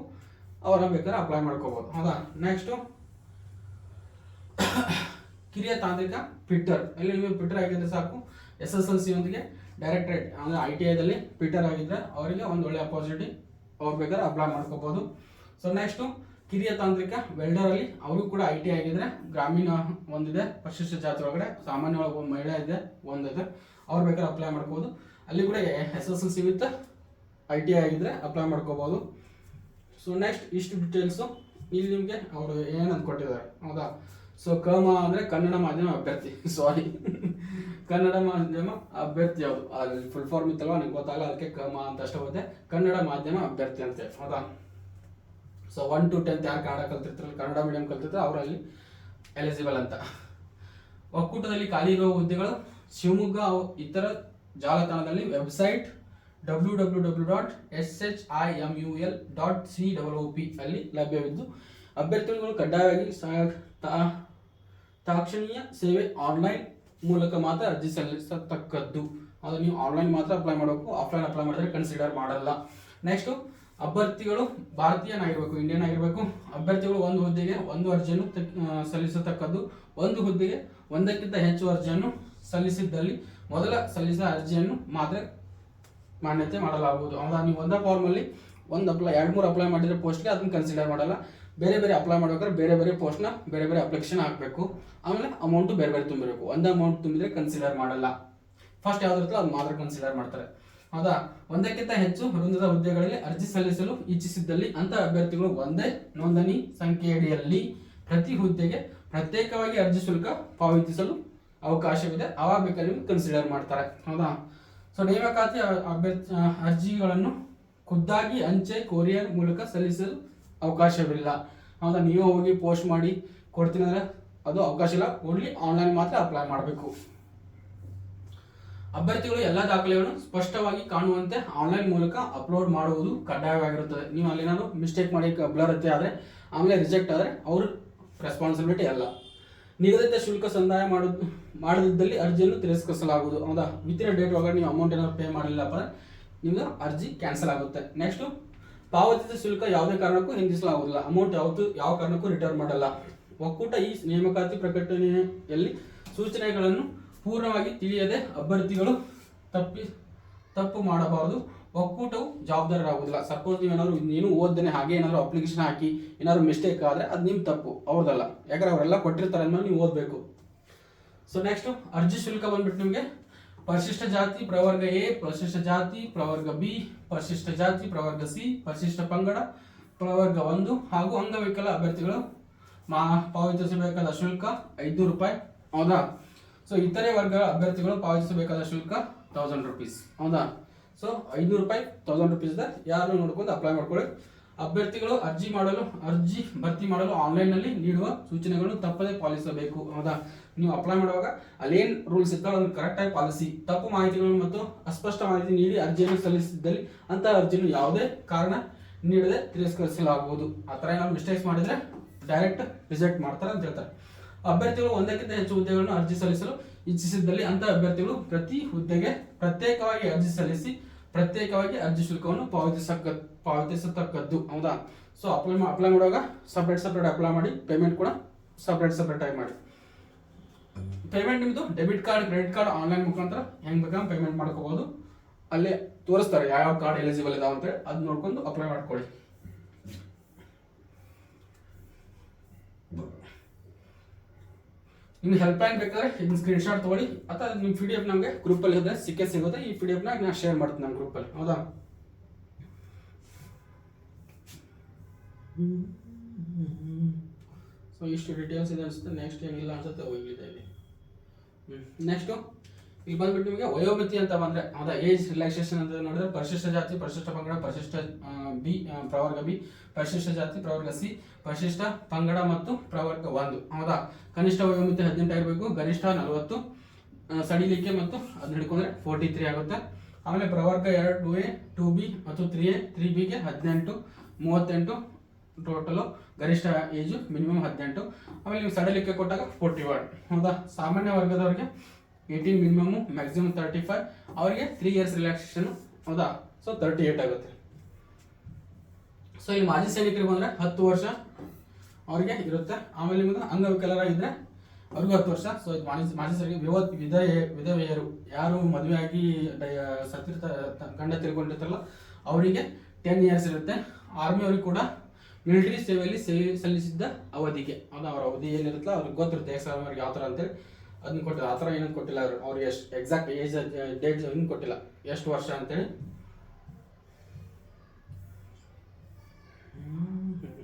ಅವರ ಬೇಕಾದ್ರೆ ಅಪ್ಲೈ ಮಾಡ್ಕೋಬಹುದು, ಹೌದಾ. ನೆಕ್ಸ್ಟು ಕಿರಿಯ ತಾಂತ್ರಿಕ ಫಿಟ್ಟರ್, ಇಲ್ಲಿ ನೀವು ಫಿಟ್ಟರ್ ಆಗಿದ್ರೆ ಸಾಕು. SSLC ಒಂದಿಗೆ ಡೈರೆಕ್ಟರೇಟ್ ಅಂದರೆ ITI ದಲ್ಲಿ ಫಿಟ್ಟರ್ ಆಗಿದ್ರೆ ಅವರಿಗೆ ಒಂದು ಒಳ್ಳೆ ಅಪಾರ್ಚುನಿಟಿ, ಅವ್ರು ಬೇಕಾದ್ರೆ ಅಪ್ಲೈ ಮಾಡ್ಕೋಬಹುದು. ಸೊ ನೆಕ್ಸ್ಟು ಕಿರಿಯ ತಾಂತ್ರಿಕ ವೆಲ್ಡರ್ ಅಲ್ಲಿ ಅವ್ರಿಗೂ ಕೂಡ ITI ಆಗಿದ್ರೆ ಗ್ರಾಮೀಣ ಒಂದಿದೆ, ಪರಿಶಿಷ್ಟ ಜಾತಿ ಒಳಗಡೆ ಸಾಮಾನ್ಯ ಒಳಗೆ ಒಂದು ಮಹಿಳಾ ಇದೆ, ಒಂದಿದೆ, ಅವ್ರು ಬೇಕಾದ್ರೆ ಅಪ್ಲೈ ಮಾಡ್ಕೋಬಹುದು. ಅಲ್ಲಿ ಕೂಡ SSLC ವಿತ್ ITI ಆಗಿದ್ರೆ ಅಪ್ಲೈ ಮಾಡ್ಕೋಬಹುದು. ಸೊ ನೆಕ್ಸ್ಟ್ ಇಷ್ಟು ಡೀಟೇಲ್ಸು ಇಲ್ಲಿ ನಿಮಗೆ ಅವರು ಏನಂತ ಕೊಟ್ಟಿದ್ದಾರೆ, ಹೌದಾ. ಸೊ ಕಮ ಅಂದರೆ ಕನ್ನಡ ಮಾಧ್ಯಮ ಅಭ್ಯರ್ಥಿ, ಸಾರಿ ಕನ್ನಡ ಮಾಧ್ಯಮ ಅಭ್ಯರ್ಥಿ, ಯಾವುದು ಅಲ್ಲಿ ಫುಲ್ ಫಾರ್ಮ್ ಇತ್ತಲ್ವ ನನಗೆ ಗೊತ್ತಾಗಲ್ಲ, ಅದಕ್ಕೆ ಕಮ ಅಂತ ಅಷ್ಟೇ ಹೋಗುತ್ತೆ. ಕನ್ನಡ ಮಾಧ್ಯಮ ಅಭ್ಯರ್ಥಿ ಅಂತ, ಹೌದಾ. ಸೊ 1 to 10 ಯಾರು ಕನ್ನಡ ಕಲ್ತಿರ್ತಾರೆ, ಕನ್ನಡ ಮೀಡಿಯಂ ಕಲ್ತಿರ್ತಾರೆ ಅವರಲ್ಲಿ ಎಲಿಜಿಬಲ್ ಅಂತ. ಒಕ್ಕೂಟದಲ್ಲಿ ಖಾಲಿ ಇರುವ ಹುದ್ದೆಗಳು ಶಿವಮೊಗ್ಗ ಇತರ ಜಾಲತಾಣದಲ್ಲಿ ವೆಬ್ಸೈಟ್ www.shimul.cop ಅಲ್ಲಿ ಲಭ್ಯವಿದ್ದು ಅಭ್ಯರ್ಥಿಗಳು ಕಡ್ಡಾಯವಾಗಿ ತಾಕ್ಷಣೀಯ ಸೇವೆ ಆನ್ಲೈನ್ ಮೂಲಕ ಮಾತ್ರ ಅರ್ಜಿ ಸಲ್ಲಿಸತಕ್ಕದ್ದು. ಅದು ನೀವು ಆನ್ಲೈನ್ ಮಾತ್ರ ಅಪ್ಲೈ ಮಾಡಬೇಕು, ಆಫ್ಲೈನ್ ಅಪ್ಲೈ ಮಾಡಿದ್ರೆ ಕನ್ಸಿಡರ್ ಮಾಡಲ್ಲ. ನೆಕ್ಸ್ಟು ಅಭ್ಯರ್ಥಿಗಳು ಭಾರತೀಯನಾಗಿರಬೇಕು, ಇಂಡಿಯನ್ ಆಗಿರಬೇಕು. ಅಭ್ಯರ್ಥಿಗಳು ಒಂದು ಹುದ್ದೆಗೆ ಒಂದು ಅರ್ಜಿಯನ್ನು ಸಲ್ಲಿಸತಕ್ಕದ್ದು. ಒಂದು ಹುದ್ದೆಗೆ ಒಂದಕ್ಕಿಂತ ಹೆಚ್ಚು ಅರ್ಜಿಯನ್ನು ಸಲ್ಲಿಸಿದ್ದಲ್ಲಿ ಮೊದಲ ಸಲ್ಲಿಸಿದ ಅರ್ಜಿಯನ್ನು ಮಾತ್ರ ಮಾನ್ಯತೆ ಮಾಡಲಾಗುವುದು, ಹೌದಾ. ನೀವು ಒಂದೇ ಫಾರ್ಮಲ್ಲಿ ಒಂದು 2-3 ಅಪ್ಲೈ ಮಾಡಿದ್ರೆ ಪೋಸ್ಟ್ಗೆ ಅದನ್ನ ಕನ್ಸಿಡರ್ ಮಾಡಲ್ಲ. ಬೇರೆ ಅಪ್ಲೈ ಮಾಡ್ಬೇಕಾದ್ರೆ ಬೇರೆ ಪೋಸ್ಟ್ನ ಬೇರೆ ಅಪ್ಲಿಕೇಶನ್ ಹಾಕಬೇಕು. ಆಮೇಲೆ ಅಮೌಂಟು ಬೇರೆ ತುಂಬಿರಬೇಕು. ಒಂದು ಅಮೌಂಟ್ ತುಂಬಿದ್ರೆ ಕನ್ಸಿಡರ್ ಮಾಡಲ್ಲ. ಫಸ್ಟ್ ಯಾವ್ದಿರ್ತೋ ಅದು ಮಾತ್ರ ಕನ್ಸಿಡರ್ ಮಾಡ್ತಾರೆ, ಹೌದಾ. ಒಂದಕ್ಕಿಂತ ಹೆಚ್ಚು ವೃಂದದ ಹುದ್ದೆಗಳಲ್ಲಿ ಅರ್ಜಿ ಸಲ್ಲಿಸಲು ಇಚ್ಛಿಸಿದ್ದಲ್ಲಿ ಅಂತ ಅಭ್ಯರ್ಥಿಗಳು ಒಂದೇ ನೋಂದಣಿ ಸಂಖ್ಯೆಯಡಿಯಲ್ಲಿ ಪ್ರತಿ ಹುದ್ದೆಗೆ ಪ್ರತ್ಯೇಕವಾಗಿ ಅರ್ಜಿ ಶುಲ್ಕ ಪಾವತಿಸಲು ಅವಕಾಶವಿದೆ, ಅವಾಗ ಬೇಕಾದ್ರೆ ಕನ್ಸಿಡರ್ ಮಾಡ್ತಾರೆ, ಹೌದಾ. ಸೊ ನೇಮಕಾತಿ ಅರ್ಜಿಗಳನ್ನು ಖುದ್ದಾಗಿ ಅಂಚೆ ಕೊರಿಯರ್ ಮೂಲಕ ಸಲ್ಲಿಸಲು ಅವಕಾಶವಿಲ್ಲ, ಹೌದಾ. ನೀವು ಹೋಗಿ ಪೋಸ್ಟ್ ಮಾಡಿ ಕೊಡ್ತೀನಿ ಅಂದರೆ ಅದು ಅವಕಾಶ ಇಲ್ಲ. ಓನ್ಲಿ ಆನ್ಲೈನ್ ಮಾತ್ರ ಅಪ್ಲೈ ಮಾಡಬೇಕು. ಅಭ್ಯರ್ಥಿಗಳು ಎಲ್ಲ ದಾಖಲೆಗಳನ್ನು ಸ್ಪಷ್ಟವಾಗಿ ಕಾಣುವಂತೆ ಆನ್ಲೈನ್ ಮೂಲಕ ಅಪ್ಲೋಡ್ ಮಾಡುವುದು ಕಡ್ಡಾಯವಾಗಿರುತ್ತದೆ. ನೀವು ಅಲ್ಲೇನಾದ್ರು ಮಿಸ್ಟೇಕ್ ಮಾಡಿ ಬ್ಲರ್ ಆದರೆ ಆಮೇಲೆ ರಿಜೆಕ್ಟ್ ಆದರೆ ಅವ್ರ ರೆಸ್ಪಾನ್ಸಿಬಿಲಿಟಿ ಅಲ್ಲ. ನಿಗದಿತ ಶುಲ್ಕ ಸಂದಾಯ ಮಾಡದಿದ್ದಲ್ಲಿ ಅರ್ಜಿಯನ್ನು ತಿರಸ್ಕರಿಸಲಾಗುವುದು, ಹೌದಾ. ವಿತಿನ ಡೇಟ್ ಒಳಗಡೆ ನೀವು ಅಮೌಂಟ್ ಏನಾದ್ರು ಪೇ ಮಾಡಿಲ್ಲಪ್ಪ ನಿಮ್ದು ಅರ್ಜಿ ಕ್ಯಾನ್ಸಲ್ ಆಗುತ್ತೆ. ನೆಕ್ಸ್ಟು ಪಾವತಿಸಿದ ಶುಲ್ಕ ಯಾವುದೇ ಕಾರಣಕ್ಕೂ ಹಿಂದಿಸಲಾಗುವುದಿಲ್ಲ, ಅಮೌಂಟ್ ಯಾವ ಕಾರಣಕ್ಕೂ ರಿಟರ್ನ್ ಮಾಡಲ್ಲ. ಒಕ್ಕೂಟ ಈ ನೇಮಕಾತಿ ಪ್ರಕಟಣೆಯಲ್ಲಿ ಸೂಚನೆಗಳನ್ನು ಪೂರ್ಣವಾಗಿ ತಿಳಿಯದೆ ಅಭ್ಯರ್ಥಿಗಳು ತಪ್ಪು ಮಾಡಬಾರದು. ಒಕ್ಕೂಟವು ಜವಾಬ್ದಾರರಾಗುವುದಿಲ್ಲ. ಸಪೋಸ್ ನೀವೇನಾದ್ರು ಏನು ಓದ್ದೇನೆ ಹಾಗೆ ಏನಾದ್ರು ಅಪ್ಲಿಕೇಶನ್ ಹಾಕಿ ಏನಾದ್ರು ಮಿಸ್ಟೇಕ್ ಆದರೆ ಅದು ನಿಮ್ಮ ತಪ್ಪು, ಅವ್ರದಲ್ಲ. ಯಾಕಂದ್ರೆ ಅವರೆಲ್ಲ ಕೊಟ್ಟಿರ್ತಾರೆ ಅಂದ್ಮೇಲೆ ನೀವು ಓದಬೇಕು. ಸೊ ನೆಕ್ಸ್ಟ್ ಅರ್ಜಿ ಶುಲ್ಕ ಬಂದ್ಬಿಟ್ಟು ನಿಮಗೆ ಪರಿಶಿಷ್ಟ ಜಾತಿ ಪ್ರವರ್ಗ ಎ, ಪರಿಶಿಷ್ಟ ಜಾತಿ ಪ್ರವರ್ಗ ಬಿ, ಪರಿಶಿಷ್ಟ ಜಾತಿ ಪ್ರವರ್ಗ ಸಿ, ಪರಿಶಿಷ್ಟ ಪಂಗಡ ಪ್ರವರ್ಗ 1 ಹಾಗೂ ಅಂಗವಿಕಲ ಅಭ್ಯರ್ಥಿಗಳು ಪಾವತಿಸಬೇಕಾದ ಶುಲ್ಕ 500 ರೂಪಾಯಿ, ಹೌದಾ. ಸೊ ಇತರೆ ವರ್ಗ ಅಭ್ಯರ್ಥಿಗಳು ಪಾವತಿಸಬೇಕಾದ ಶುಲ್ಕ 1000 ರೂಪೀಸ್, ಹೌದಾ. ಸೊ 500 ರೂಪಾಯಿ 1000 ರೂಪೀಸ್ ಇದೆ. ಯಾರು ನೋಡ್ಕೊಂಡು ಅಪ್ಲೈ ಮಾಡ್ಕೊಳ್ಳಿ. ಅಭ್ಯರ್ಥಿಗಳು ಅರ್ಜಿ ಭರ್ತಿ ಮಾಡಲು ಆನ್ಲೈನ್ನಲ್ಲಿ ನೀಡುವ ಸೂಚನೆಗಳನ್ನು ತಪ್ಪದೇ ಪಾಲಿಸಬೇಕು, ಹೌದಾ. ನೀವು ಅಪ್ಲೈ ಮಾಡುವಾಗ ಅಲ್ಲೇನು ರೂಲ್ಸ್ ಇರ್ತಾವೆ ಅದನ್ನು ಕರೆಕ್ಟಾಗಿ ಪಾಲಿಸಿ. ತಪ್ಪು ಮಾಹಿತಿಗಳು ಮತ್ತು ಅಸ್ಪಷ್ಟ ಮಾಹಿತಿ ನೀಡಿ ಅರ್ಜಿಯನ್ನು ಸಲ್ಲಿಸಿದ್ದಲ್ಲಿ ಅಂತ ಅರ್ಜಿಯನ್ನು ಯಾವುದೇ ಕಾರಣ ನೀಡದೆ ತಿರಸ್ಕರಿಸಲಾಗುವುದು. ಆ ಥರ ಏನಾದ್ರು ಮಿಸ್ಟೇಕ್ಸ್ ಮಾಡಿದರೆ ಡೈರೆಕ್ಟ್ ರಿಜೆಕ್ಟ್ ಮಾಡ್ತಾರೆ ಅಂತ ಹೇಳ್ತಾರೆ. ಅಭ್ಯರ್ಥಿಗಳು ಒಂದಕ್ಕಿಂತ ಹೆಚ್ಚು ಹುದ್ದೆಗಳನ್ನು ಅರ್ಜಿ ಸಲ್ಲಿಸಲು ಇಚ್ಛಿಸಿದ್ದಲ್ಲಿ ಅಂತ ಅಭ್ಯರ್ಥಿಗಳು ಪ್ರತಿ ಹುದ್ದೆಗೆ ಪ್ರತ್ಯೇಕವಾಗಿ ಅರ್ಜಿ ಸಲ್ಲಿಸಿ ಪ್ರತ್ಯೇಕವಾಗಿ ಅರ್ಜಿ ಶುಲ್ಕವನ್ನು ಪಾವತಿಸತಕ್ಕದ್ದು, ಹೌದಾ. ಸೊ ಅಪ್ಲೈ ಮಾಡುವಾಗ ಸಪ್ರೇಟ್ ಅಪ್ಲೈ ಮಾಡಿ, ಪೇಮೆಂಟ್ ಕೂಡ ಸಪ್ರೇಟ್ ಆಗಿ ಮಾಡಿ. ಪೇಮೆಂಟ್ ನಿಮ್ಮದು debit card, credit card, online ಮುಖಾಂತರ ಹೆಂಗೆ ಬೇಕಾದ್ರೆ ಪೇಮೆಂಟ್ ಮಾಡ್ಕೋಬಹುದು. ಅಲ್ಲೇ ತೋರಿಸ್ತಾರೆ ಯಾವ ಕಾರ್ಡ್ ಎಲಿಜಿಬಲ್ ಇದಾವೆ ಅಂತೇಳಿ, ಅದು ನೋಡ್ಕೊಂಡು ಅಪ್ಲೈ ಮಾಡ್ಕೊಳ್ಳಿ. ನಿಮ್ಗೆ ಹೆಲ್ಪ್ ಲೈನ್ ಬೇಕಾದ್ರೆ ಇದನ್ನ ಸ್ಕ್ರೀನ್ಶಾಟ್ ತೊಗೊಳ್ಳಿ, ಅಥವಾ ನಿಮ್ಮ PDF ನಮಗೆ ಗ್ರೂಪಲ್ಲಿ ಹೋದರೆ ಸಿಗುತ್ತೆ. ಈ PDF ನಾನು ಶೇರ್ ಮಾಡ್ತೀನಿ ನಮ್ಮ ಗ್ರೂಪಲ್ಲಿ, ಹೌದಾ. ಸೊ ಇಷ್ಟು ಡೀಟೇಲ್ಸ್ ಇದೆ ಅನಿಸುತ್ತೆ. ನೆಕ್ಸ್ಟ್ ಏನಿಲ್ಲ ಅನ್ಸುತ್ತೆ, ಹೋಗಿದೆ ಇಲ್ಲಿ. ನೆಕ್ಸ್ಟು ಇಲ್ಲಿ ಬಂದ್ಬಿಟ್ಟು ನಿಮಗೆ ವಯೋಮಿತಿ ಅಂತ ಬಂದರೆ ಹೌದಾ, ಏಜ್ ರಿಲ್ಯಾಕ್ಸೇಷನ್ ಅಂತ ನೋಡಿದ್ರೆ ಪರಿಶಿಷ್ಟ ಜಾತಿ, ಪರಿಶಿಷ್ಟ ಪಂಗಡ, ಪರಿಶಿಷ್ಟ ಬಿ ಪ್ರವರ್ಗ ಬಿ, ಪರಿಶಿಷ್ಟ ಜಾತಿ ಪ್ರವರ್ಗ ಸಿ, ಪರಿಶಿಷ್ಟ ಪಂಗಡ ಮತ್ತು ಪ್ರವರ್ಗ 1 ಹೌದಾ. ಕನಿಷ್ಠ ವಯೋಮಿತಿ 18 ಆಗಿರಬೇಕು, ಗರಿಷ್ಠ 40, ಸಡಿಲಿಕೆ ಮತ್ತು ಅದನ್ನ ಹಿಡ್ಕೊಂಡ್ರೆ 43 ಆಗುತ್ತೆ. ಆಮೇಲೆ ಪ್ರವರ್ಗ 2A 2B ಮತ್ತು 3A 3Bಗೆ 18 38 ಟೋಟಲು, ಗರಿಷ್ಠ ಏಜು ಮಿನಿಮಮ್ 18. ಆಮೇಲೆ ನೀವು ಸಡಲಿಕೆ ಕೊಟ್ಟಾಗ 41 ಹೌದಾ. ಸಾಮಾನ್ಯ ವರ್ಗದವರಿಗೆ 18 ಮಿನಿಮಮ್, ಮ್ಯಾಕ್ಸಿಮಮ್ 35, ಅವರಿಗೆ 3 ಇಯರ್ಸ್ ರಿಲ್ಯಾಕ್ಸೇಷನ್ ಹೌದಾ. ಸೊ 38 ಆಗುತ್ತೆ. ಸೊ ಇಲ್ಲಿ ಮಾಜಿ ಸೈನಿಕರಿಗೆ ಬಂದರೆ 10 ವರ್ಷ ಅವ್ರಿಗೆ ಇರುತ್ತೆ. ಆಮೇಲೆ ನಿಮಗೆ ಅಂಗವಿಕಲರಾಗಿದ್ದರೆ ಅವ್ರಿಗೂ 10 ವರ್ಷ. ಸೊ ಇದು ಮಾಜಿ ಸೈನಿಕ. ವಿಧವೆಯರು ಯಾರು ಮದುವೆ ಆಗಿ ಗಂಡ ತಿಳ್ಕೊಂಡಿರ್ತಾರಲ್ಲ ಅವರಿಗೆ 10 ಇಯರ್ಸ್ ಇರುತ್ತೆ. ಆರ್ಮಿ ಅವ್ರಿಗೆ ಕೂಡ ಮಿಲಿಟರಿ ಸೇವೆಯಲ್ಲಿ ಸಲ್ಲಿಸಿದ್ದ ಅವಧಿಗೆ ಅದು ಅವರ ಅವಧಿ ಏನಿರುತ್ತಲ್ಲ ಅವ್ರಿಗೆ ಗೊತ್ತಿರುತ್ತೆ ಅವ್ರಿಗೆ ಯಾವ ಥರ ಅಂತೇಳಿ ಅದನ್ನ ಕೊಟ್ಟಿಲ್ಲ. ಆ ಥರ ಏನೂ ಕೊಟ್ಟಿಲ್ಲ ಅವ್ರಿಗೆ ಎಷ್ಟು ಎಕ್ಸಾಕ್ಟ್ ಏಜ್ ಡೇಟ್ ಏನು ಕೊಟ್ಟಿಲ್ಲ ಎಷ್ಟು ವರ್ಷ ಅಂತೇಳಿ.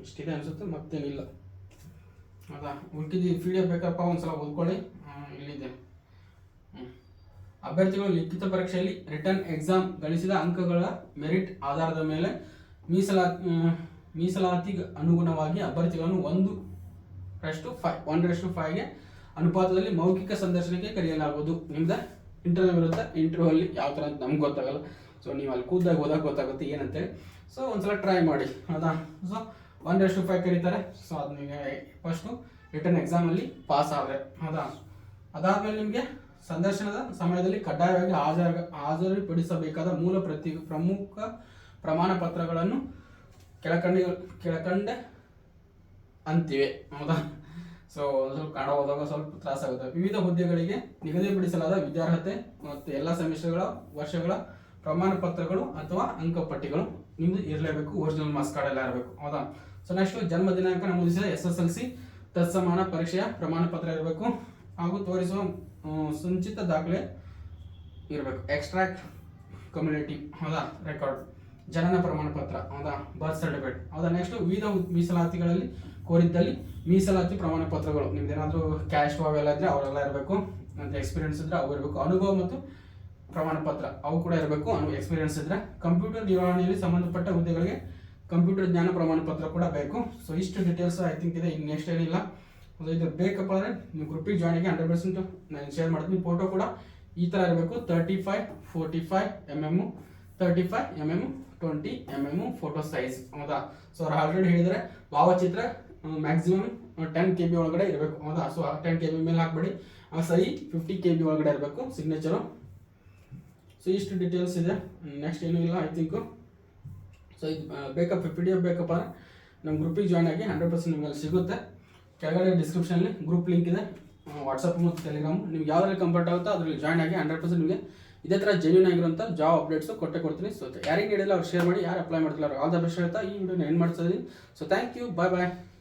ಇಷ್ಟಿದೆ ಅನಿಸುತ್ತೆ, ಮತ್ತೇನಿಲ್ಲ ಹೌದಾ. ಉಳ್ಕಿದ್ದು PDF ಬೇಕಪ್ಪ ಒಂದ್ಸಲ ಓದ್ಕೊಳ್ಳಿ, ಇಲ್ಲಿದೆ. ಅಭ್ಯರ್ಥಿಗಳು ಲಿಖಿತ ಪರೀಕ್ಷೆಯಲ್ಲಿ ರಿಟರ್ನ್ ಎಕ್ಸಾಮ್ ಗಳಿಸಿದ ಅಂಕಗಳ ಮೆರಿಟ್ ಆಧಾರದ ಮೇಲೆ ಮೀಸಲಾತಿಗೆ ಅನುಗುಣವಾಗಿ ಅಭ್ಯರ್ಥಿಗಳನ್ನು 1:5ಗೆ ಅನುಪಾತದಲ್ಲಿ ಮೌಖಿಕ ಸಂದರ್ಶನಕ್ಕೆ ಕರೆಯಲಾಗುವುದು. ನಿಮ್ದು ಇಂಟರ್ವ್ಯೂ ಇರುತ್ತೆ, ಇಂಟರ್ವ್ಯೂ ಅಲ್ಲಿ ಯಾವ ಥರ ಅಂತ ನಮ್ಗೆ ಗೊತ್ತಾಗಲ್ಲ. ಸೊ ನೀವು ಅಲ್ಲಿ ಕೂದಾಗ ಹೋದಾಗ ಗೊತ್ತಾಗುತ್ತೆ ಏನಂತೇಳಿ. ಸೊ ಒಂದ್ಸಲ ಟ್ರೈ ಮಾಡಿ ಹೌದಾ. ಸೊ 1:5 ಕರೀತಾರೆ. ಸೊ ಅದು ನಿಮಗೆ ಫಸ್ಟು ರಿಟರ್ನ್ ಎಕ್ಸಾಮಲ್ಲಿ ಪಾಸ್ ಆದರೆ ಹೌದಾ. ಅದಾದಮೇಲೆ ನಿಮಗೆ ಸಂದರ್ಶನದ ಸಮಯದಲ್ಲಿ ಕಡ್ಡಾಯವಾಗಿ ಹಾಜರುಪಡಿಸಬೇಕಾದ ಪ್ರಮುಖ ಪ್ರಮಾಣ ಪತ್ರಗಳನ್ನು ಕೆಳಕಂಡ ಅಂತಿವೆ ಹೌದಾ. ಸೊ ಸ್ವಲ್ಪ ಕನ್ನಡ ಓದುವಾಗ ಸ್ವಲ್ಪ ತ್ರಾಸಾಗುತ್ತೆ. ವಿವಿಧ ಹುದ್ದೆಗಳಿಗೆ ನಿಗದಿಪಡಿಸಲಾದ ವಿದ್ಯಾರ್ಹತೆ ಮತ್ತು ಎಲ್ಲ ಸೆಮಿಸ್ಟರ್ಗಳ ವರ್ಷಗಳ ಪ್ರಮಾಣ ಪತ್ರಗಳು ಅಥವಾ ಅಂಕಪಟ್ಟಿಗಳು ನಿಮ್ದು ಇರಲೇಬೇಕು. ಒರಿಜಿನಲ್ ಮಾರ್ಕ್ಸ್ ಕಾರ್ಡ್ ಎಲ್ಲ ಇರಬೇಕು ಹೌದಾ. ಸೊ ನೆಕ್ಸ್ಟ್ ಜನ್ಮ ದಿನಾಂಕ ನಮೂದಿಸಿದ SSLC ತತ್ಸಮಾನ ಪರೀಕ್ಷೆಯ ಪ್ರಮಾಣ ಪತ್ರ ಇರಬೇಕು ಹಾಗೂ ತೋರಿಸುವ ಸಂಚಿತ ದಾಖಲೆ ಇರಬೇಕು. ಎಕ್ಸ್ಟ್ರಾಕ್ಟ್ ಕಮ್ಯುನಿಟಿ ಹೌದಾ, ರೆಕಾರ್ಡ್, ಜನನ ಪ್ರಮಾಣ ಪತ್ರ ಹೌದಾ, ಬರ್ತ್ ಸರ್ಟಿಫಿಕೇಟ್ ಹೌದಾ. ನೆಕ್ಸ್ಟ್ ವಿವಿಧ ಮೀಸಲಾತಿಗಳಲ್ಲಿ ಕೋರಿದ್ದಲ್ಲಿ ಮೀಸಲಾತಿ ಪ್ರಮಾಣ ಪತ್ರಗಳು ನಿಮ್ದೇನಾದರೂ ಕ್ಯಾಸ್ಟ್ ಅವೆಲ್ಲ ಇದ್ರೆ ಅವರೆಲ್ಲ ಇರಬೇಕು. ಅಂತ ಎಕ್ಸ್ಪೀರಿಯನ್ಸ್ ಇದ್ರೆ ಅವು ಇರಬೇಕು. ಅನುಭವ ಮತ್ತು ಪ್ರಮಾಣ ಪತ್ರ ಅವು ಕೂಡ ಇರಬೇಕು. ಎಕ್ಸ್ಪೀರಿಯನ್ಸ್ ಇದ್ರೆ ಕಂಪ್ಯೂಟರ್ ನಿರ್ವಹಣೆಯಲ್ಲಿ ಸಂಬಂಧಪಟ್ಟ ಹುದ್ದೆಗಳಿಗೆ ಕಂಪ್ಯೂಟರ್ ಜ್ಞಾನ ಪ್ರಮಾಣ ಪತ್ರ ಕೂಡ ಬೇಕು. ಸೊ ಇಷ್ಟು ಡೀಟೇಲ್ಸ್ ಐ ಥಿಂಕ್ ಇದೆ. ಇನ್ನು ನೆಕ್ಸ್ಟ್ ಏನಿಲ್ಲ. ಇದು ಬೇಕಪ್ಪ ಅಂದರೆ ನೀವು ಗ್ರೂಪಿಗೆ ಜಾಯ್ನಿಗೆ 100% ನಾನು ಶೇರ್ ಮಾಡ್ತೀನಿ. ಫೋಟೋ ಕೂಡ ಈ ಥರ ಇರಬೇಕು. 35, 45 mm, 35 mm, 20 mm photo size ಹೌದಾ. ಸೊ ಅವ್ರು ಆಲ್ರೆಡಿ ಹೇಳಿದರೆ ಭಾವಚಿತ್ರ ಮ್ಯಾಕ್ಸಿಮಮ್ 10 KB ಒಳಗಡೆ ಇರಬೇಕು ಹೌದಾ. ಸೊ 10 KB ಮೇಲೆ ಹಾಕ್ಬೇಡಿ. ಸಹಿ 50 KB ಒಳಗಡೆ ಇರಬೇಕು ಸಿಗ್ನೇಚರು. ಸೊ ಇಷ್ಟು ಡೀಟೇಲ್ಸ್ ಇದೆ. ನೆಕ್ಸ್ಟ್ ಏನೂ ಇಲ್ಲ ಐ ಥಿಂಕು. ಸೊ ಇದು ಬೇಕಪ್ಪ PDF ಬೇಕಪ್ಪ ನಮ್ಮ ಗ್ರೂಪಿಗೆ ಜಾಯ್ನ್ ಆಗಿ 100% ನಿಮಗೆ ಸಿಗುತ್ತೆ. ಕೆಳಗಡೆ ಡಿಸ್ಕ್ರಿಪ್ಷನಲ್ಲಿ ಗ್ರೂಪ್ ಲಿಂಕ್ ಇದೆ, ವಾಟ್ಸಪ್ ಮತ್ತು ಟೆಲಿಗ್ರಾಮ್. ನಿಮ್ಗೆ ಯಾವ್ದ್ರಲ್ಲಿ ಕಂಫರ್ಟ್ ಆಗುತ್ತೋ ಅದರಲ್ಲಿ ಜಾಯ್ನ್ ಆಗಿ 100% ನಿಮಗೆ ಇದೇ ಥರ ಜೆನ್ಯೂನ್ ಆಗಿರುವಂಥ ಜಾಬ್ ಅಪ್ಡೇಟ್ಸು ಕೊಡ್ತೀನಿ. ಸೊ ಯಾರಿಗೆ ನೀಡಿಲ್ಲ ಅವ್ರು ಶೇರ್ ಮಾಡಿ, ಯಾರು ಅಪ್ಲೈ ಮಾಡ್ತಿಲ್ಲ ಅವ್ರು ಆಲ್ ದ ಬೆಸ್ಟ್ ಹೇಳ್ತಾ ಈ ವಿಡಿಯೋನ ಎಂಡ್ ಮಾಡ್ತಾ ಇದ್ದೀನಿ. So thank you, bye bye.